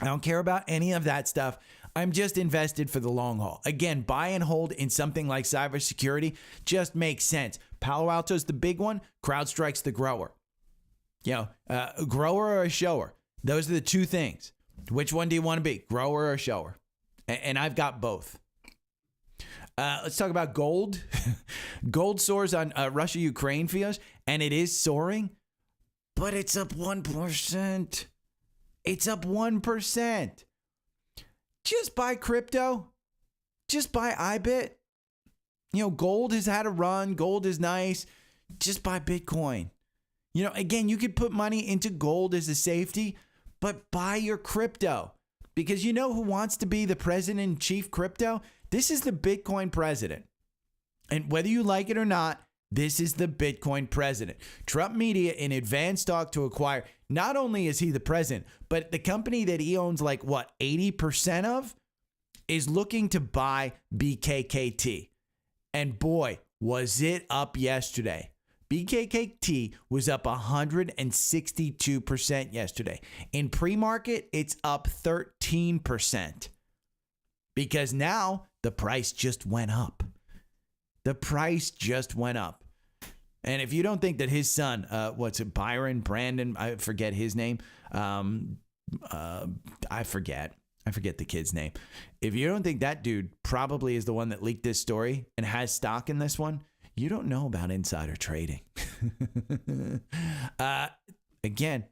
I don't care about any of that stuff. I'm just invested for the long haul. Again, buy and hold in something like cybersecurity just makes sense. Palo Alto's the big one. CrowdStrike's the grower. A grower or a shower. Those are the two things. Which one do you want to be? Grower or shower? And I've got both. Let's talk about gold. Gold soars on Russia-Ukraine fears. and it is soaring, but it's up 1%. It's up 1%. Just buy crypto. Just buy IBIT. You know, gold has had a run. Gold is nice. Just buy Bitcoin. You know, again, you could put money into gold as a safety, but buy your crypto. Because you know who wants to be the president-in-chief crypto? This is the Bitcoin president. And whether you like it or not, this is the Bitcoin president. Trump Media in advanced talk to acquire, not only is he the president, but the company that he owns like, what, 80% of is looking to buy BKKT. And boy, was it up yesterday. BKKT was up 162% yesterday. In pre-market, it's up 13% because now the price just went up. The price just went up. And if you don't think that his son, Brandon, I forget his name. I forget the kid's name. If you don't think that dude probably is the one that leaked this story and has stock in this one, you don't know about insider trading. Again,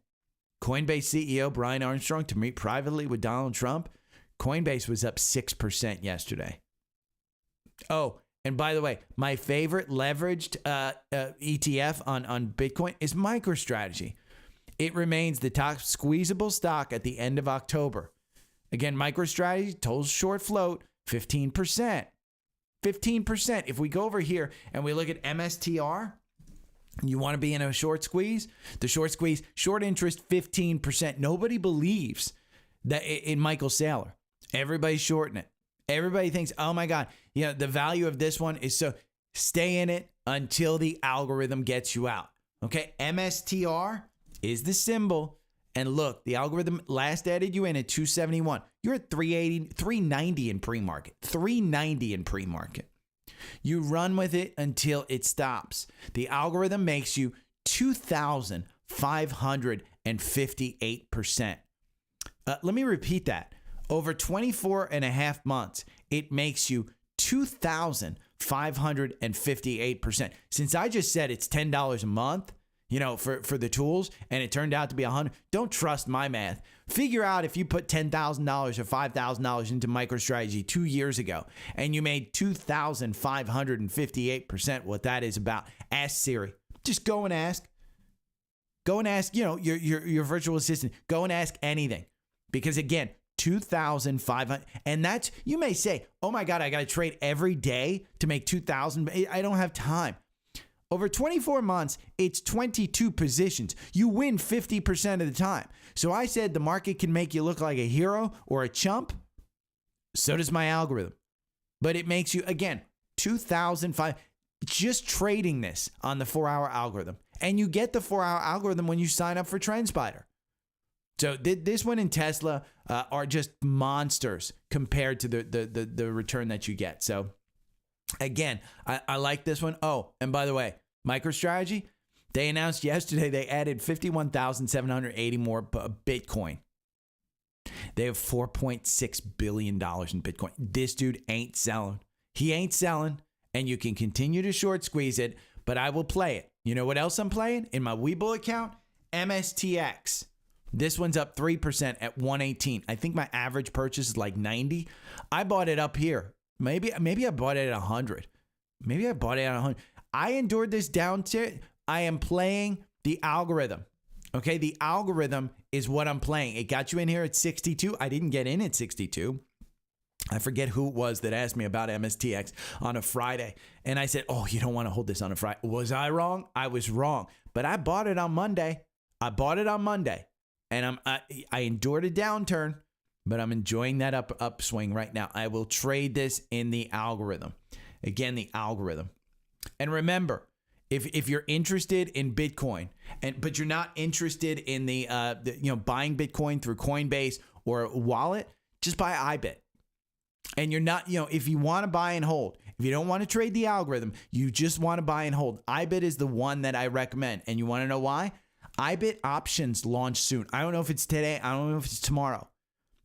Coinbase CEO Brian Armstrong to meet privately with Donald Trump. Coinbase was up 6% yesterday. Oh, and by the way, my favorite leveraged ETF on Bitcoin is MicroStrategy. It remains the top squeezable stock at the end of October. Again, MicroStrategy, total short float, 15%. 15%. If we go over here and we look at MSTR, you want to be in a short squeeze? The short squeeze, short interest, 15%. Nobody believes that in Michael Saylor. Everybody's shorting it. Everybody thinks, oh my God, you know, the value of this one is so, stay in it until the algorithm gets you out. Okay, MSTR is the symbol. And look, the algorithm last added you in at 271. You're at 380, 390 in pre-market. 390 in pre-market. You run with it until it stops. The algorithm makes you 2,558%. Let me repeat that. Over 24 and a half months, it makes you 2,558%. Since I just said it's $10 a month, you know, for the tools, and it turned out to be 100. Don't trust my math. Figure out if you put $10,000 or $5,000 into MicroStrategy 2 years ago, and you made 2,558%. What that is about? Ask Siri. Just go and ask. Go and ask. You know, your virtual assistant. Go and ask anything, because again, 2,500, and that's, you may say, oh my God, I got to trade every day to make 2,000. I don't have time. Over 24 months, it's 22 positions. You win 50% of the time. So I said the market can make you look like a hero or a chump. So does my algorithm. But it makes you, again, 2,005, just trading this on the 4-hour algorithm. And you get the 4-hour algorithm when you sign up for Trendspider. So this one and Tesla are just monsters compared to the return that you get. So again, I like this one. Oh, and by the way, MicroStrategy, they announced yesterday they added 51,780 more Bitcoin. They have $4.6 billion in Bitcoin. This dude ain't selling. He ain't selling, and you can continue to short squeeze it, but I will play it. You know what else I'm playing? In my Webull account, MSTX. This one's up 3% at 118. I think my average purchase is like 90. I bought it up here. Maybe I bought it at 100. Maybe I bought it at 100. I endured this downturn. I am playing the algorithm. Okay, the algorithm is what I'm playing. It got you in here at 62. I didn't get in at 62. I forget who it was that asked me about MSTX on a Friday. And I said, oh, you don't want to hold this on a Friday. Was I wrong? I was wrong. But I bought it on Monday. And I endured a downturn, but I'm enjoying that upswing right now. I will trade this in the algorithm. Again, the algorithm. And remember, if you're interested in Bitcoin, but you're not interested in the buying Bitcoin through Coinbase or a wallet, just buy IBIT. And you're not, if you want to buy and hold, if you don't want to trade the algorithm, you just want to buy and hold, IBIT is the one that I recommend. And you want to know why? IBIT options launch soon. I don't know if it's today. I don't know if it's tomorrow.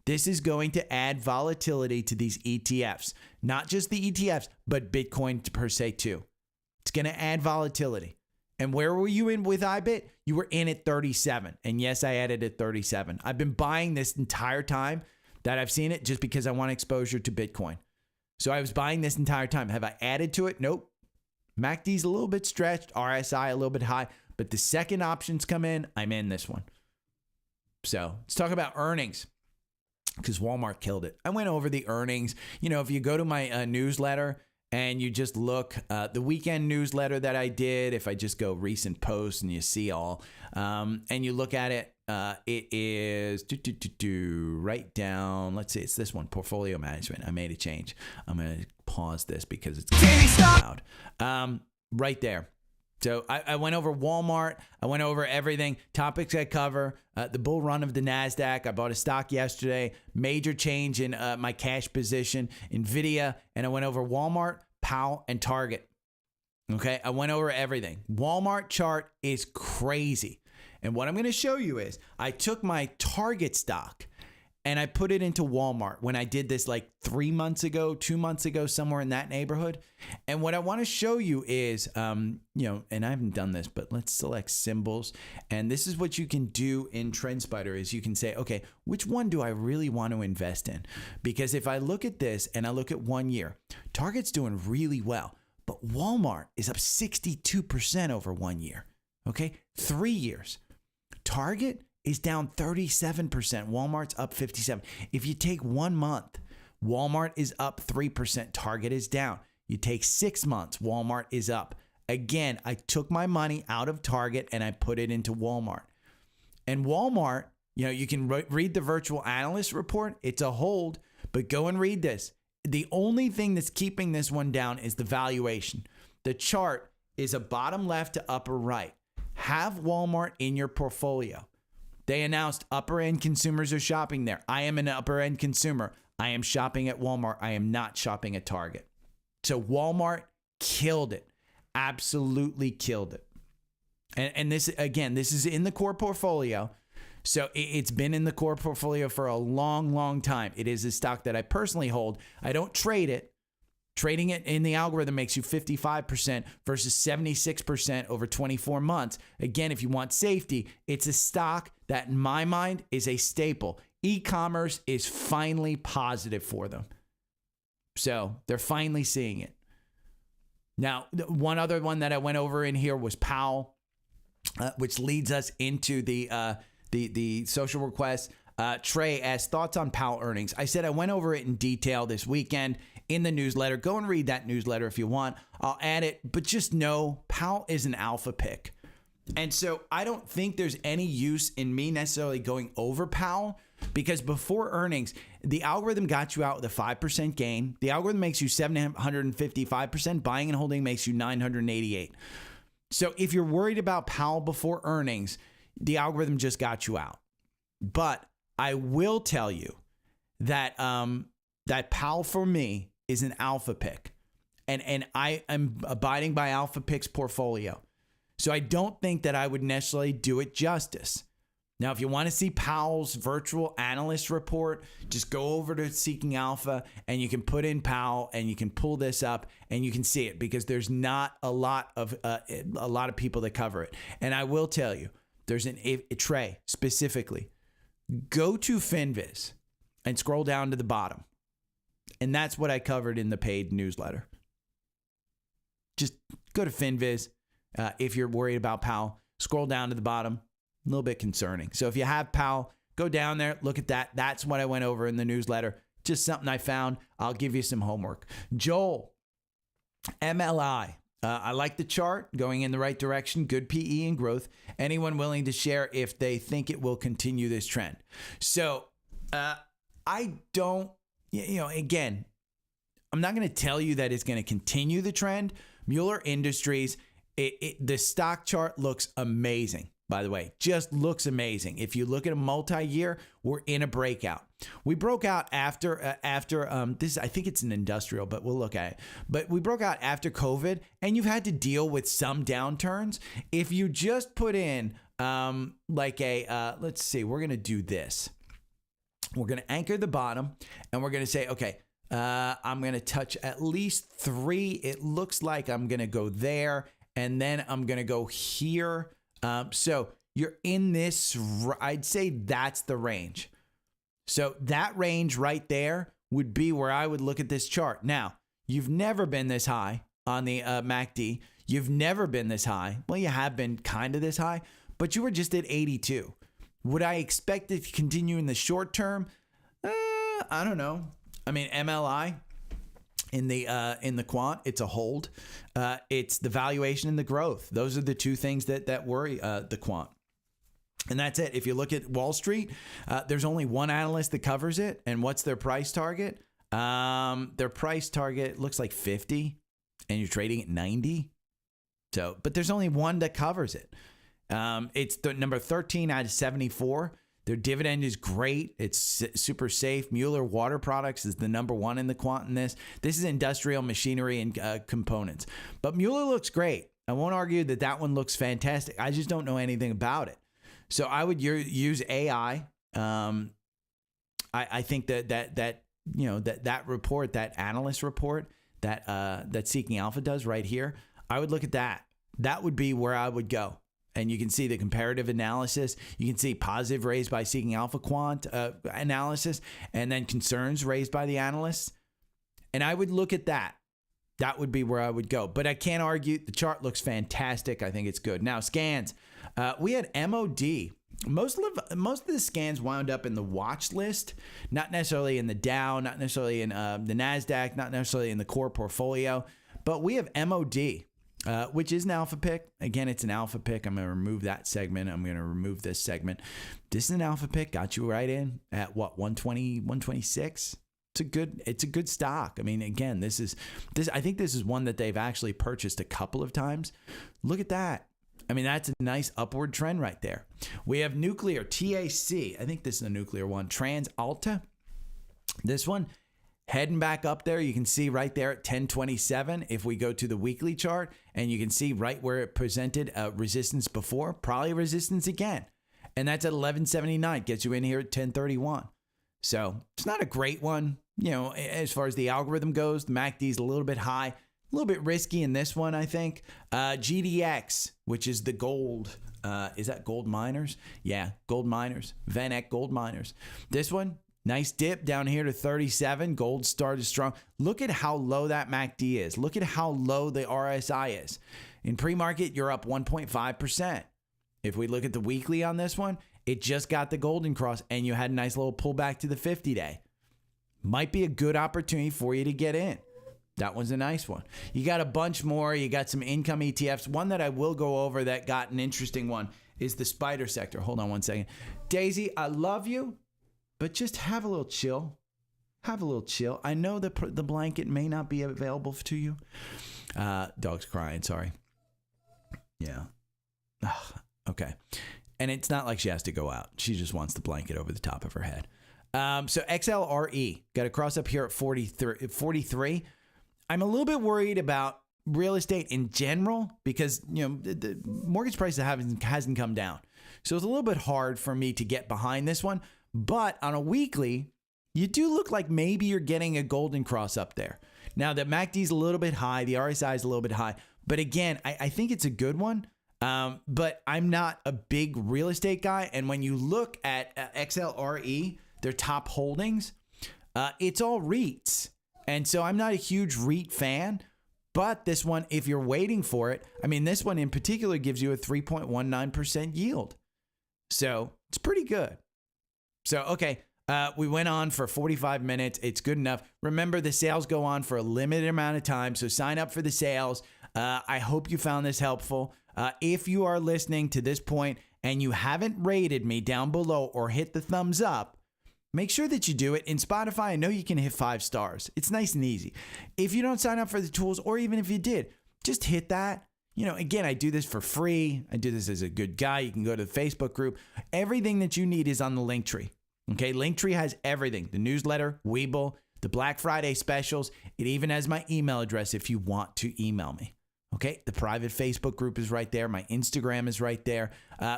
This is going to add volatility to these ETFs. Not just the ETFs, but Bitcoin per se too. It's going to add volatility. And where were you in with IBIT? You were in at 37. And yes, I added at 37. I've been buying this entire time that I've seen it just because I want exposure to Bitcoin. So I was buying this entire time. Have I added to it? Nope. MACD's a little bit stretched, RSI a little bit high, but the second options come in, I'm in this one. So let's talk about earnings, because Walmart killed it. I went over the earnings. You know, if you go to my newsletter and you just look, the weekend newsletter that I did, if I just go recent posts and you see all, and you look at it, it is right down. Let's see, it's this one, portfolio management. I made a change. I'm going to pause this because it's loud. Right there. So I went over Walmart. I went over everything. Topics I cover. The bull run of the NASDAQ. I bought a stock yesterday. Major change in my cash position. NVIDIA. And I went over Walmart, Powell, and Target. Okay. I went over everything. Walmart chart is crazy. And what I'm going to show you is I took my Target stock and I put it into Walmart when I did this like 3 months ago, 2 months ago, somewhere in that neighborhood. And what I want to show you is, and I haven't done this, but let's select symbols. And this is what you can do in Trendspider is you can say, okay, which one do I really want to invest in? Because if I look at this and I look at 1 year, Target's doing really well, but Walmart is up 62% over 1 year. Okay, 3 years. Target is down 37%. Walmart's up 57%. If you take 1 month, Walmart is up 3%. Target is down. You take 6 months, Walmart is up. Again, I took my money out of Target and I put it into Walmart. And Walmart, you can read the virtual analyst report. It's a hold, but go and read this. The only thing that's keeping this one down is the valuation. The chart is a bottom left to upper right. Have Walmart in your portfolio. They announced upper end consumers are shopping there. I am an upper end consumer. I am shopping at Walmart. I am not shopping at Target. So Walmart killed it. Absolutely killed it. And this, again, this is in the core portfolio. So it's been in the core portfolio for a long, long time. It is a stock that I personally hold. I don't trade it. Trading it in the algorithm makes you 55% versus 76% over 24 months. Again, if you want safety, it's a stock that in my mind is a staple. E-commerce is finally positive for them. So they're finally seeing it. Now, one other one that I went over in here was Powell, which leads us into the social request. Trey asked thoughts on Powell earnings. I said I went over it in detail this weekend in the newsletter. Go and read that newsletter if you want. I'll add it, but just know Powell is an alpha pick. And so I don't think there's any use in me necessarily going over Powell because before earnings, the algorithm got you out with a 5% gain. The algorithm makes you 755%. Buying and holding makes you 988. So if you're worried about Powell before earnings, the algorithm just got you out. But I will tell you that that Powell for me is an alpha pick. And I am abiding by alpha picks portfolio. So I don't think that I would necessarily do it justice. Now, if you want to see Powell's virtual analyst report, just go over to Seeking Alpha and you can put in Powell and you can pull this up and you can see it because there's not a lot of people that cover it. And I will tell you, there's a Trey specifically. Go to Finviz and scroll down to the bottom. And that's what I covered in the paid newsletter. Just go to Finviz. If you're worried about Powell, scroll down to the bottom. A little bit concerning. So if you have Powell, go down there, look at that. That's what I went over in the newsletter. Just something I found. I'll give you some homework. Joel, MLI. I like the chart going in the right direction. Good PE and growth. Anyone willing to share if they think it will continue this trend? So I don't, again, I'm not going to tell you that it's going to continue the trend. Mueller Industries, the stock chart looks amazing. By the way, just looks amazing. If you look at a multi-year, we're in a breakout. We broke out after this. I think it's an industrial, but we'll look at it. But we broke out after COVID, and you've had to deal with some downturns. If you just put in let's see, we're gonna do this. We're gonna anchor the bottom, and we're gonna say, okay, I'm gonna touch at least 3. It looks like I'm gonna go there. and then I'm going to go here. So you're in this, I'd say that's the range. So that range right there would be where I would look at this chart. Now, you've never been this high on the MACD. You've never been this high. Well, you have been kind of this high, but you were just at 82. Would I expect it to continue in the short term? I don't know. I mean, MLI in the quant, it's a hold. It's the valuation and the growth. Those are the two things that worry the quant. And that's it. If you look at Wall Street, there's only one analyst that covers it. And what's their price target? Their price target looks like 50, and you're trading at 90. So, but there's only one that covers it. It's the number 13 out of 74. Their dividend is great. It's super safe. Mueller Water Products is the number one in the quant in this. This is industrial machinery and components. But Mueller looks great. I won't argue that that one looks fantastic. I just don't know anything about it. So I would use AI. I think that report, that analyst report that Seeking Alpha does right here, I would look at that. That would be where I would go. And you can see the comparative analysis. You can see positive raised by Seeking Alpha quant analysis, and then concerns raised by the analysts. And I would look at that. That would be where I would go. But I can't argue. The chart looks fantastic. I think it's good. Now, scans. We had MOD. Most of the scans wound up in the watch list, not necessarily in the Dow, not necessarily in the NASDAQ, not necessarily in the core portfolio. But we have MOD. Which is an alpha pick. Again, it's an alpha pick. I'm going to remove that segment. I'm going to remove this segment. This is an alpha pick. Got you right in at what, 120, 126? It's a good stock. I mean, again, I think this is one that they've actually purchased a couple of times. Look at that. I mean, that's a nice upward trend right there. We have nuclear, TAC. I think this is a nuclear one. TransAlta. This one, heading back up there. You can see right there at 1027. If we go to the weekly chart, and you can see right where it presented resistance before, probably resistance again. And that's at 1179. Gets you in here at 1031. So it's not a great one. You know, as far as the algorithm goes, the MACD is a little bit high, a little bit risky in this one, I think. GDX, which is the gold. Is that gold miners? Yeah, gold miners. VanEck gold miners. This one, nice dip down here to 37. Gold started strong. Look at how low that MACD is. Look at how low the RSI is. In pre-market, you're up 1.5%. If we look at the weekly on this one, it just got the golden cross, and you had a nice little pullback to the 50-day. Might be a good opportunity for you to get in. That one's a nice one. You got a bunch more. You got some income ETFs. One that I will go over that got an interesting one is the spider sector. Hold on one second. Daisy, I love you. But just have a little chill. Have a little chill. I know that the blanket may not be available to you. Dog's crying, sorry. Yeah. Okay. And it's not like she has to go out. She just wants the blanket over the top of her head. So XLRE, got a cross up here at 43. I'm a little bit worried about real estate in general because, you know, the mortgage prices hasn't come down. So it's a little bit hard for me to get behind this one. But on a weekly, you do look like maybe you're getting a golden cross up there. Now, the MACD is a little bit high. The RSI is a little bit high. But again, I think it's a good one. But I'm not a big real estate guy. And when you look at XLRE, their top holdings, it's all REITs. And so I'm not a huge REIT fan. But this one, if you're waiting for it, I mean, this one in particular gives you a 3.19% yield. So it's pretty good. So, okay, we went on for 45 minutes. It's good enough. Remember, the sales go on for a limited amount of time, so sign up for the sales. I hope you found this helpful. If you are listening to this point and you haven't rated me down below or hit the thumbs up, make sure that you do it. In Spotify, I know you can hit 5 stars. It's nice and easy. If you don't sign up for the tools, or even if you did, just hit that. You know, again, I do this for free. I do this as a good guy. You can go to the Facebook group. Everything that you need is on the Linktree. Okay, Linktree has everything. The newsletter, Webull, the Black Friday specials. It even has my email address if you want to email me. Okay, the private Facebook group is right there. My Instagram is right there.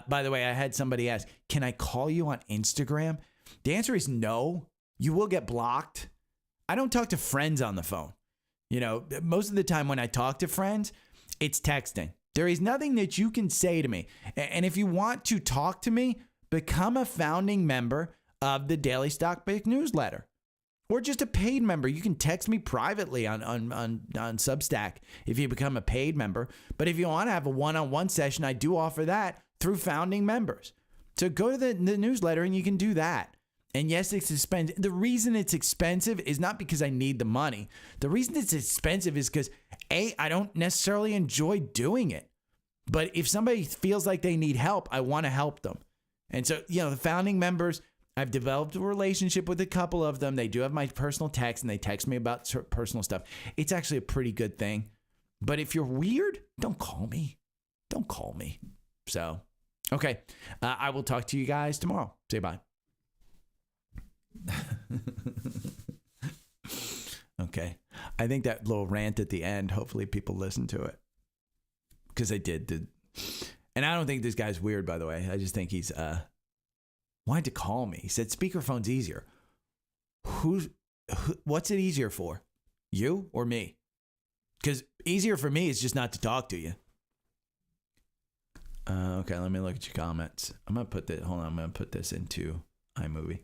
By the way, I had somebody ask, can I call you on Instagram? The answer is no. You will get blocked. I don't talk to friends on the phone. You know, most of the time when I talk to friends, it's texting. There is nothing that you can say to me. And if you want to talk to me, become a founding member of the Daily Stock Pick newsletter, or just a paid member. You can text me privately on Substack if you become a paid member. But if you want to have a one-on-one session, I do offer that through founding members. So go to the newsletter and you can do that. And yes, it's expensive. The reason it's expensive is not because I need the money. The reason it's expensive is because I don't necessarily enjoy doing it. But if somebody feels like they need help, I want to help them. And so, the founding members, I've developed a relationship with a couple of them. They do have my personal text, and they text me about personal stuff. It's actually a pretty good thing. But if you're weird, don't call me. Don't call me. So, okay. I will talk to you guys tomorrow. Say bye. Okay. I think that little rant at the end, hopefully people listen to it. Because I did. And I don't think this guy's weird, by the way. I just think he's wanted to call me. He said speakerphone's easier. What's it easier for? You or me? Because easier for me is just not to talk to you. Okay, let me look at your comments. I'm going to put this into iMovie.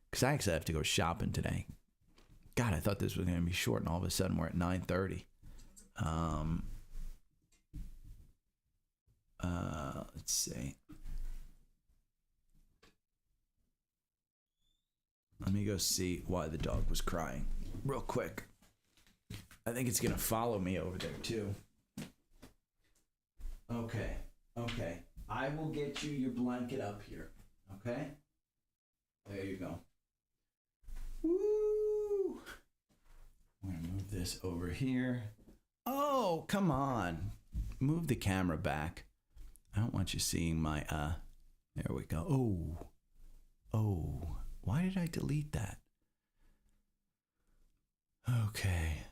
Because I actually have to go shopping today. God, I thought this was going to be short, and all of a sudden we're at 9:30. Let's see. Let me go see why the dog was crying real quick. I think it's going to follow me over there too. Okay. I will get you your blanket up here. Okay? There you go. Woo! I'm going to move this over here. Oh, come on. Move the camera back. I don't want you seeing my, there we go. Oh, why did I delete that? Okay.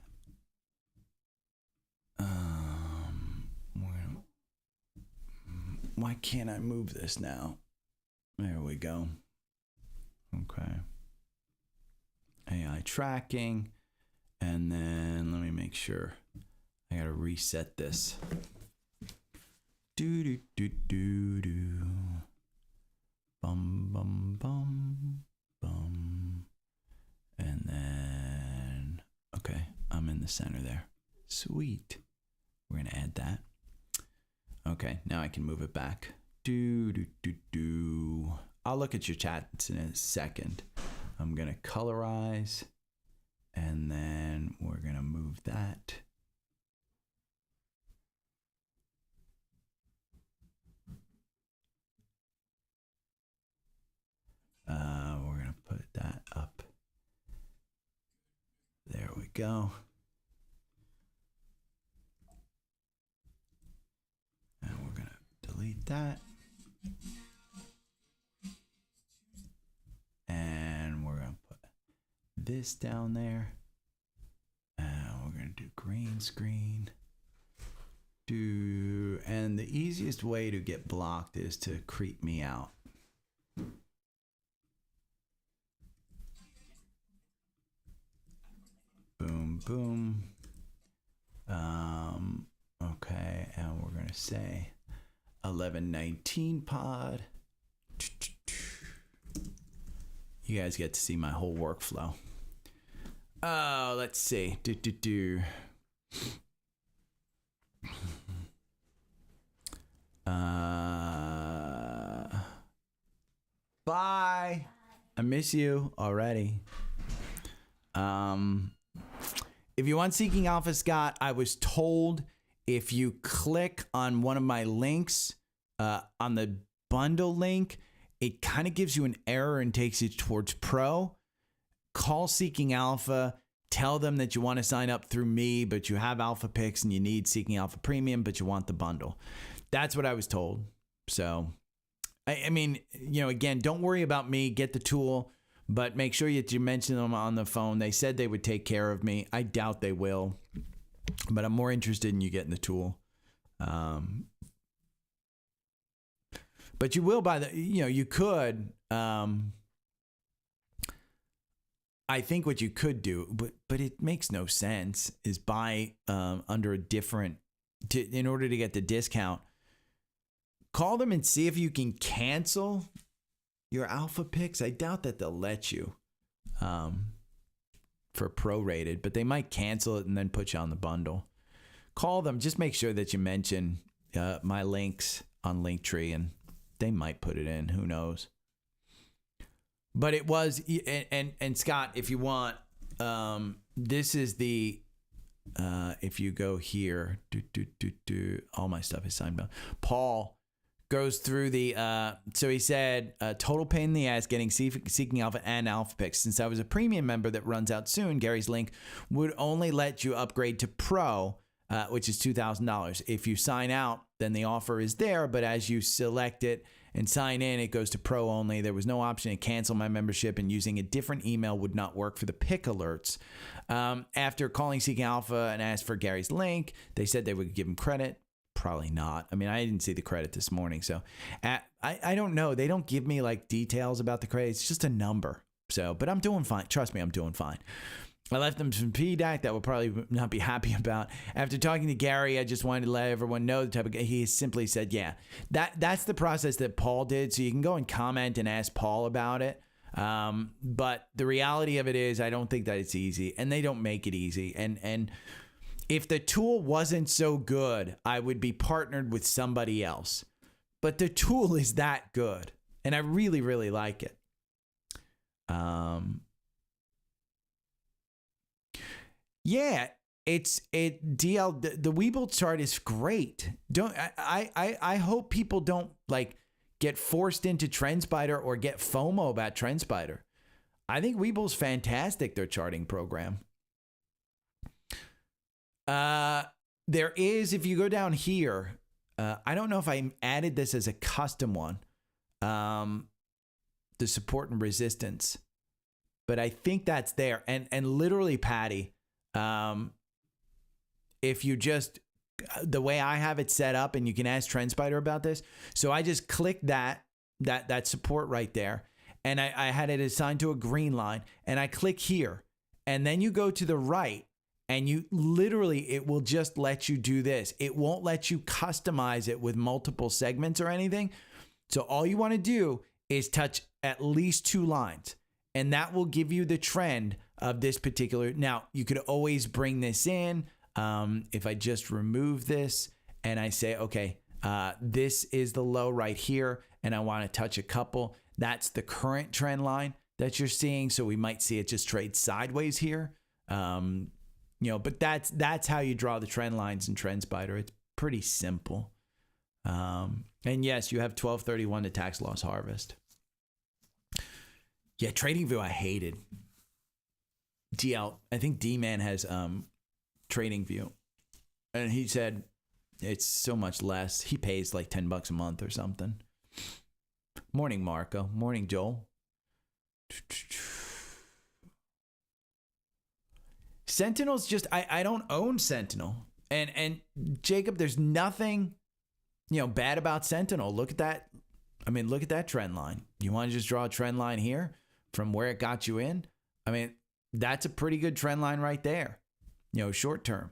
Why can't I move this now? There we go. Okay. AI tracking. And then let me make sure. I got to reset this. Do. Bum. And then, okay, I'm in the center there. Sweet. We're going to add that. Okay, now I can move it back. Do. I'll look at your chats in a second. I'm going to colorize. And then we're going to move that. We're going to put that up. There we go. And we're going to delete that. And we're going to put this down there. And we're going to do green screen. And the easiest way to get blocked is to creep me out. Boom. Okay, and we're going to say 1119 pod. You guys get to see my whole workflow. Oh, let's see. Bye. I miss you already. If you want Seeking Alpha, Scott, I was told if you click on one of my links, on the bundle link, it kind of gives you an error and takes you towards Pro. Call Seeking Alpha. Tell them that you want to sign up through me, but you have Alpha Picks and you need Seeking Alpha Premium, but you want the bundle. That's what I was told. So, I mean, again, don't worry about me. Get the tool. But make sure that you mention them on the phone. They said they would take care of me. I doubt they will. But I'm more interested in you getting the tool. But you will buy you could. I think what you could do, but it makes no sense, is buy under a different in order to get the discount, call them and see if you can cancel your alpha picks. I doubt that they'll let you for prorated, but they might cancel it and then put you on the bundle. Call them. Just make sure that you mention my links on Linktree, and they might put it in. Who knows? But it was, and Scott, if you want, this is the, if you go here, all my stuff is signed up. Paul goes through the, so he said, total pain in the ass getting Seeking Alpha and Alpha Picks. Since I was a premium member that runs out soon, Gary's link would only let you upgrade to Pro, which is $2,000. If you sign out, then the offer is there, but as you select it and sign in, it goes to Pro only. There was no option to cancel my membership, and using a different email would not work for the pick alerts. After calling Seeking Alpha and asked for Gary's link, they said they would give him credit. Probably not. I mean, I didn't see the credit this morning, so I don't know. They don't give me like details about the credit. It's just a number. So, but I'm doing fine. Trust me, I'm doing fine. I left them some PDAC that will probably not be happy about. After talking to Gary, I just wanted to let everyone know the type of, he simply said, yeah, that's the process that Paul did. So you can go and comment and ask Paul about it. But the reality of it is, I don't think that it's easy, and they don't make it easy. And if the tool wasn't so good, I would be partnered with somebody else. But the tool is that good, and I really, really like it. Yeah, DL, the Webull chart is great. I hope people don't like get forced into Trendspider or get FOMO about Trendspider. I think Webull's fantastic, their charting program. There is, if you go down here, I don't know if I added this as a custom one, the support and resistance, but I think that's there. And literally, Patty, if you just, the way I have it set up, and you can ask Trendspider about this. So I just clicked that support right there, and I had it assigned to a green line, and I click here, and then you go to the right, and you literally, it will just let you do this. It won't let you customize it with multiple segments or anything. So all you want to do is touch at least 2 lines, and that will give you the trend of this particular. Now, you could always bring this in. If I just remove this and I say, okay, this is the low right here, and I want to touch a couple, that's the current trend line that you're seeing. So we might see it just trade sideways here. But that's how you draw the trend lines in Trendspider. It's pretty simple. And yes, you have 12/31 to tax loss harvest. Yeah, TradingView I hated. DL, I think D-Man has TradingView, and he said it's so much less. He pays like $10 a month or something. Morning, Marco. Morning, Joel. Sentinel's just, I don't own Sentinel. And Jacob, there's nothing, bad about Sentinel. Look at that. I mean, look at that trend line. You want to just draw a trend line here from where it got you in? I mean, that's a pretty good trend line right there, short term.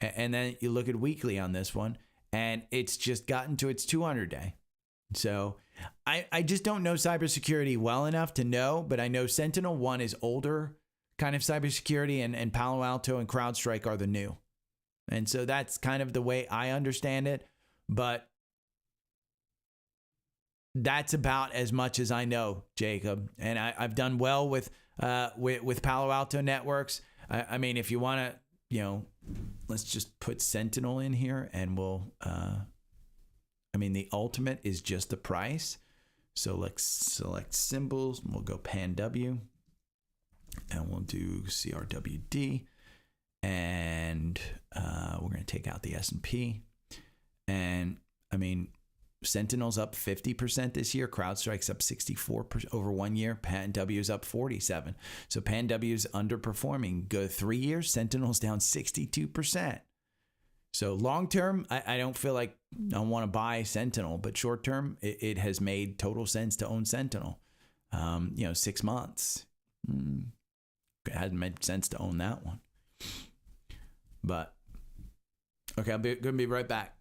And then you look at weekly on this one, and it's just gotten to its 200-day. So I just don't know cybersecurity well enough to know, but I know Sentinel 1 is older kind of cybersecurity, and Palo Alto and CrowdStrike are the new. And so that's kind of the way I understand it. But that's about as much as I know, Jacob. And I've done well with Palo Alto networks. I mean, if you want to, let's just put Sentinel in here, and we'll, the ultimate is just the price. So let's select symbols, and we'll go Pan W, and we'll do CRWD, and we're going to take out the S&P. And Sentinel's up 50% this year. CrowdStrike's up 64% over 1 year. Pan W's up 47%. So Pan W's underperforming. Go 3 years, Sentinel's down 62%. So long term, I don't feel like I want to buy Sentinel, but short term, it has made total sense to own Sentinel. 6 months. It hasn't made sense to own that one. But Okay, gonna be right back.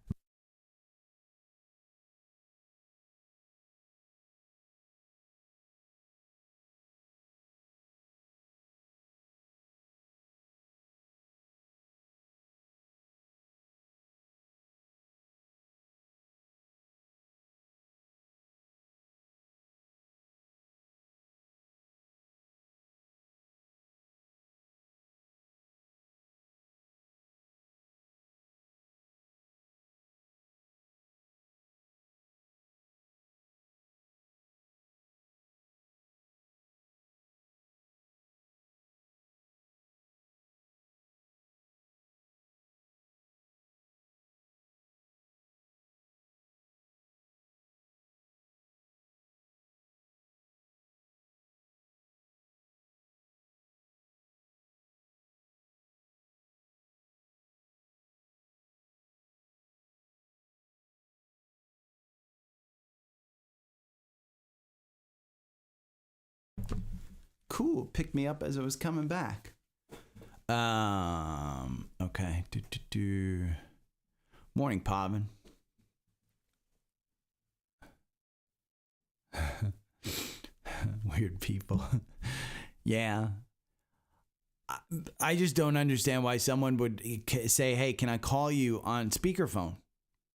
Cool. Picked me up as I was coming back. Okay. Morning, Pavin. Weird people. Yeah. I just don't understand why someone would say, hey, can I call you on speakerphone?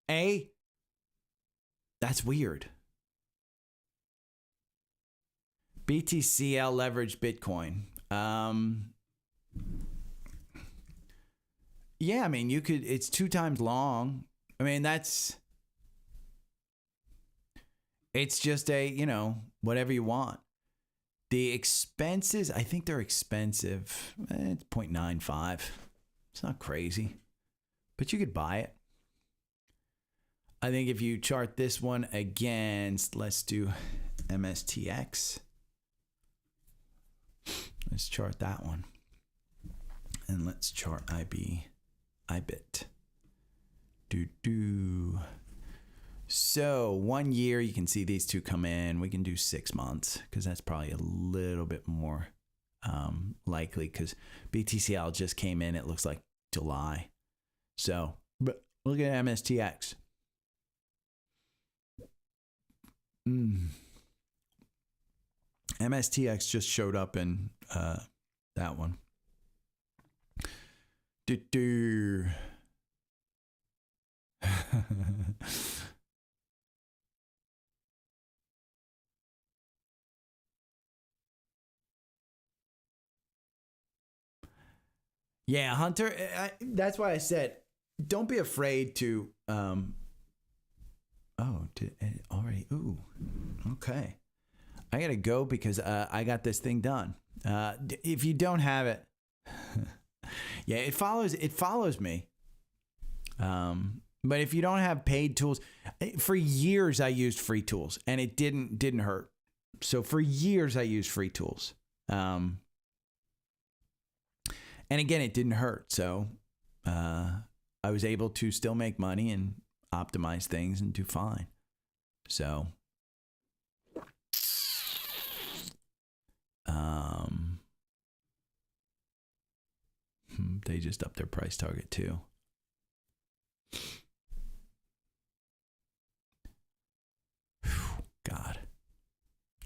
That's weird. BTCL leveraged Bitcoin. Yeah, I mean, you could, it's 2 times long. I mean, it's just whatever you want. The expenses, I think they're expensive. It's 0.95. It's not crazy, but you could buy it. I think if you chart this one against, let's do MSTX. Let's chart that one. And let's chart IBIT. So 1 year, you can see these two come in. We can do 6 months because that's probably a little bit more likely because BTCL just came in. It looks like July. So, but look at MSTX. MSTX just showed up in that one. Yeah, Hunter, that's why I said, don't be afraid to, already, ooh, okay. I got to go because I got this thing done. If you don't have it, yeah, it follows me. But if you don't have paid tools, for years I used free tools and it didn't hurt. So for years I used free tools. And again, it didn't hurt. So I was able to still make money and optimize things and do fine. So they just upped their price target too. God.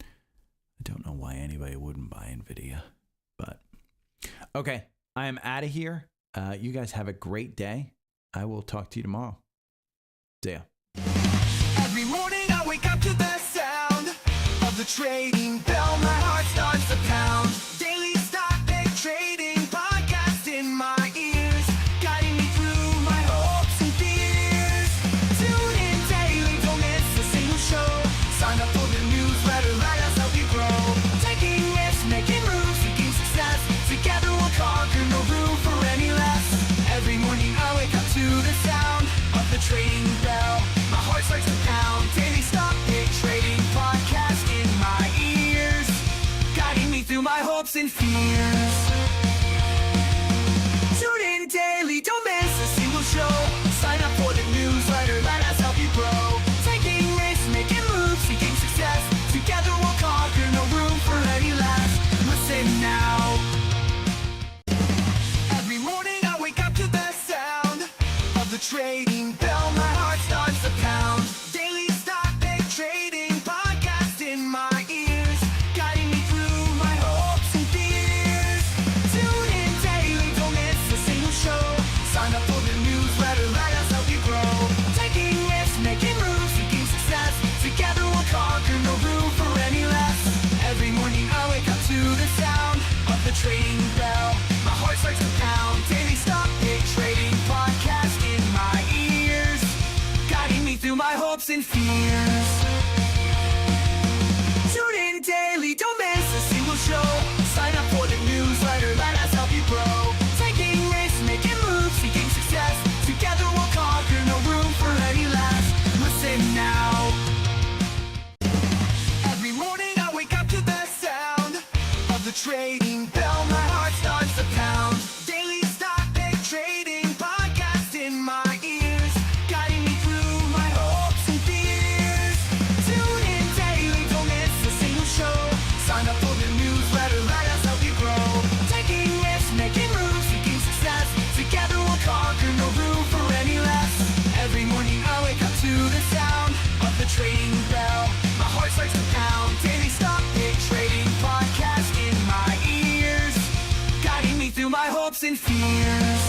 I don't know why anybody wouldn't buy NVIDIA, but okay. I am out of here. You guys have a great day. I will talk to you tomorrow. See ya. Every morning I wake up to the sound of the trading bell. My heart starts to pound. Daily stock pick trading podcast in my ears, guiding me through my hopes and fears. Tune in daily, don't miss a single show. Sign up for the newsletter, let us help you grow. Taking risks, making moves, seeking success. Together we'll conquer, no room for any less. Every morning I wake up to the sound of the trading bell. My heart starts to pound. Daily stock pick trading podcast in my ears, guiding me through my hopes and fears. Tune in daily, don't miss a single show. Sign up for the newsletter, let us help you grow. Taking risks, making moves, seeking success. Together we'll conquer, no room for any less. Listen now. Every morning I wake up to the sound of the hopes and fears. Tune in daily, don't miss a single show. Sign up for the newsletter, let us help you grow. Taking risks, making moves, seeking success. Together we'll conquer, no room for any less. Listen now. Every morning I wake up to the sound of the trading bell. My heart starts to pound. Daily stock pick trading podcast in my ears, guiding me through my hopes and fears. Tune in daily, don't miss a single show. Sign up for the newsletter, let us help you grow. Taking risks, making moves, seeking success. Together we'll conquer, no room for any less. Every morning I wake up to the sound of the trading bell. My heart starts to pound. Daily stock pick trading podcast in my ears, guiding me through my hopes and fears.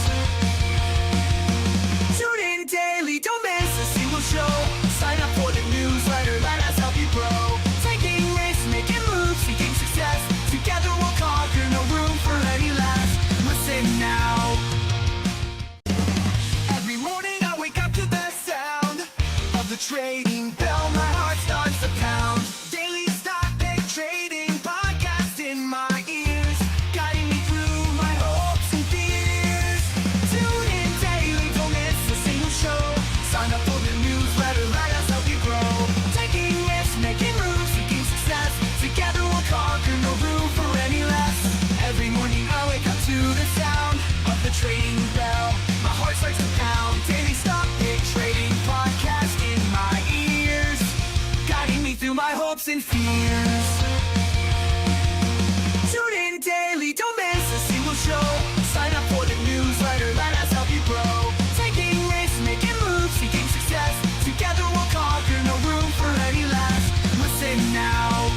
Tune in daily, don't miss a single show. Sign up for the newsletter, let us help you grow. Taking risks, making moves, seeking success. Together we'll conquer, no room for any less. Listen now. Every morning I wake up to the sound of the trading bell. My heart starts to pound. Daily stock pick trading podcast in my ears, guiding me through my hopes and fears. Tune in daily, don't miss a single show. Sign up for the newsletter, let us help you grow. Taking risks, making moves, seeking success. Together we'll conquer, no room for any less. Every morning I wake up to the sound of the trading bell. My heart starts to pound. Daily stock pick trading podcast in my ears, guiding me through my hopes and fears. Tune in daily, don't miss a single show. Sign up for the newsletter, let us help you grow. Taking risks, making moves, seeking success. Together we'll conquer, no room for any less. Listen now.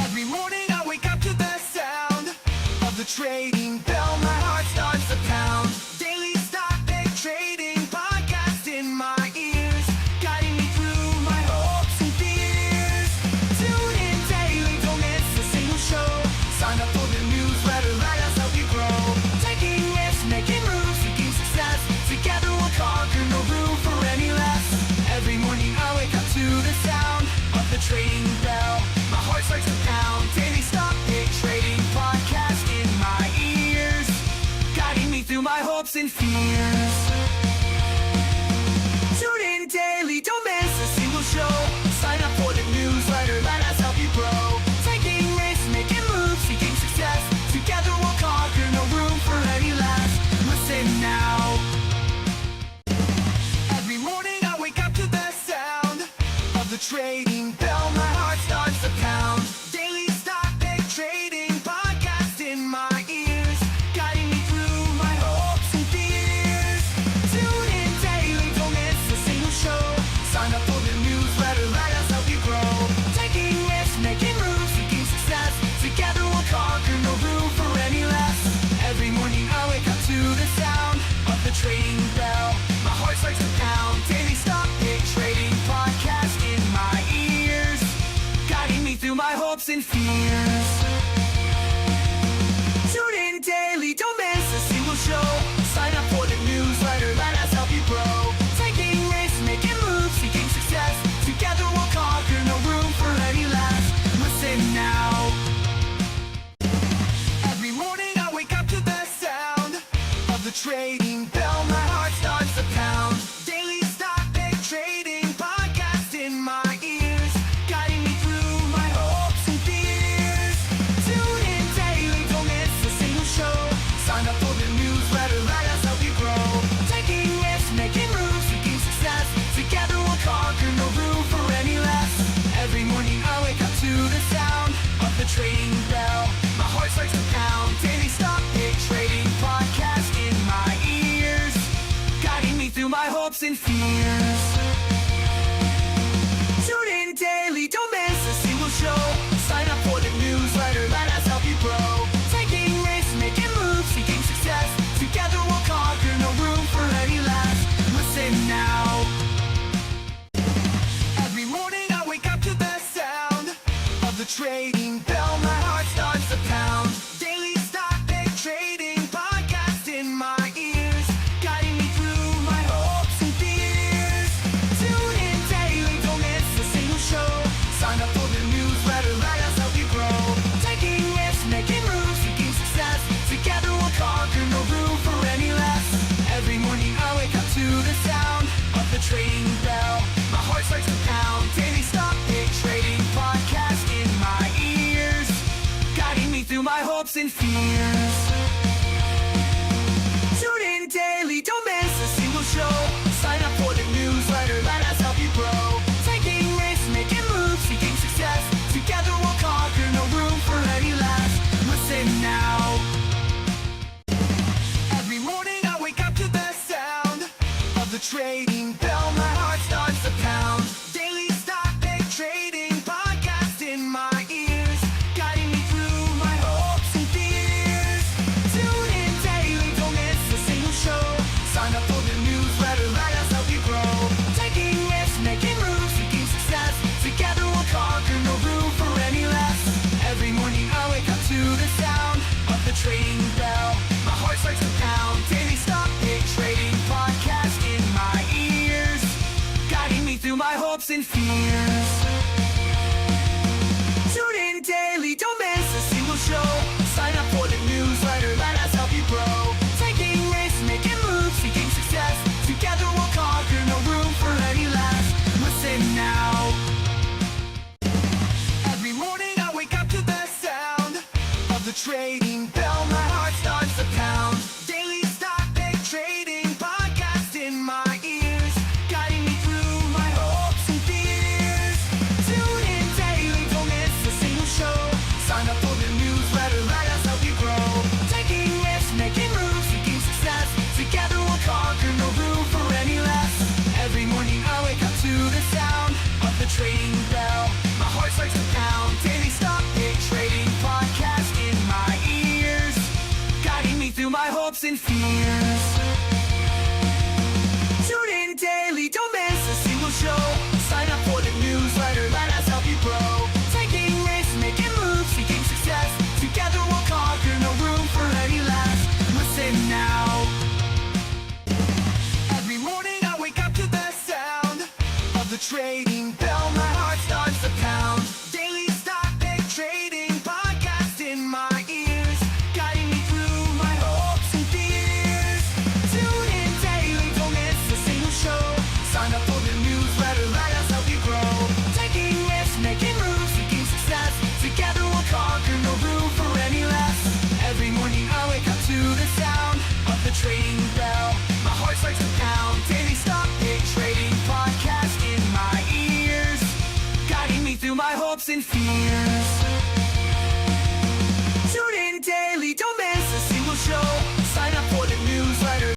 Every morning I wake up to the sound of the trading bell. My heart starts to pound. Daily stock pick trading podcast in my ears, guiding me through my hopes and fears. Tune in daily, don't miss a single show. Sign up for the newsletter, let us help you grow. Taking risks, making moves, seeking success. Together we'll conquer, no room for any less. Every morning I wake up to the sound of the trading bell. My heart starts to pound. Daily stock pick trading podcast in my ears, guiding me through my hopes and fears. Tune in daily, don't miss a single show. Sign up for the newsletter, let us help you grow. Taking risks, making moves, seeking success. Together we'll conquer, no room for any less. Listen now. Every morning I wake up to the sound of the trading bell. My heart starts to pound. Daily stock pick trading podcast in my ears, guiding me through my hopes and fears. Tune in daily, don't miss a single show. Sign up for the newsletter, let us help you grow. Taking risks, making moves, seeking success. Together we'll conquer, no room for any less. Every morning I wake up to the sound of the trading bell. My heart starts to pound. Daily stock pick trading podcast in my ears, guiding me through my hopes and fears. Tune in daily, don't miss a single show. Sign up for the newsletter, let us help you grow. Taking risks, making moves, seeking success. Together we'll conquer, no room for any less. Listen now. Every morning I wake up to the sound of the trading bell. My heart starts to pound. Daily stock pick trading podcast in my ears, guiding me through my hopes and fears. Tune in daily, don't miss a single show. Sign up for the newsletter, let us help you grow. Taking risks, making moves, seeking success. Together we'll conquer, no room for any less. Every morning I wake up to the sound of the trading bell. My heart starts to pound. Daily stock pick trading podcast in my ears, guiding me through my hopes and fears. Tune in daily, don't miss a single show. Sign up for the newsletter, let us help you grow. Taking risks, making moves, seeking success. Together we'll conquer, no room for any less. Listen now. Every morning I wake up to the sound of the trading bell. My heart starts to pound. Daily stock pick trading podcast in my ears, guiding me through my hopes and fears. and fears. Tune in daily, don't miss a single show. Sign up for the newsletter, let us help you grow. Taking risks, making moves, seeking success. Together we'll conquer, no room for any less. Listen now. Every morning I wake up to the sound of the trading bell. My heart starts to pound. Daily stock pick trading podcast in my ears, guiding me through my hopes and fears. Tune in daily, don't miss a single show. Sign up for the newsletter, let us help you grow. Taking risks, making moves, seeking success. Together we'll conquer, no room for any less. Every morning I wake up to the sound of the trading bell. My heart starts to pound. Daily stock pick trading podcast in my ears, guiding me through my hopes and fears. Tune in daily, don't miss a single show. Sign up for the newsletter, let us help you grow. Taking risks, making moves, seeking success. Together we'll conquer, no room for any less. Listen now. Every morning I wake up to the sound of the trading bell. My heart starts to pound. Daily stock pick trading podcast in my ears, guiding me through my hopes and fears. Tune in daily, don't miss a single show. Sign up for the newsletter, let us help you grow. Taking risks, making moves, seeking success. Together we'll conquer, no room for any less. Every morning I wake up to the sound of the trading bell. My heart starts to pound. Daily stock pick trading podcast in my ears, guiding me through my hopes and fears. Tune in daily, don't miss a single show. Sign up for the newsletter, let us help you grow. Taking risks, making moves, seeking success. Together we'll conquer, no room for any less. Listen now. Every morning I wake up to the sound of the trading bell. My heart starts to pound. Daily stock pick trading podcast in my ears, guiding me through my hopes and fears. Tune in daily, don't miss a single show. Sign up for the newsletter, let us help you grow. Taking risks, making moves, seeking success. Together we'll conquer, no room for any less. Every morning I wake up to the sound of the trading bell. My heart starts to pound. Daily stock pick trading podcast in my ears, guiding me through my hopes and fears.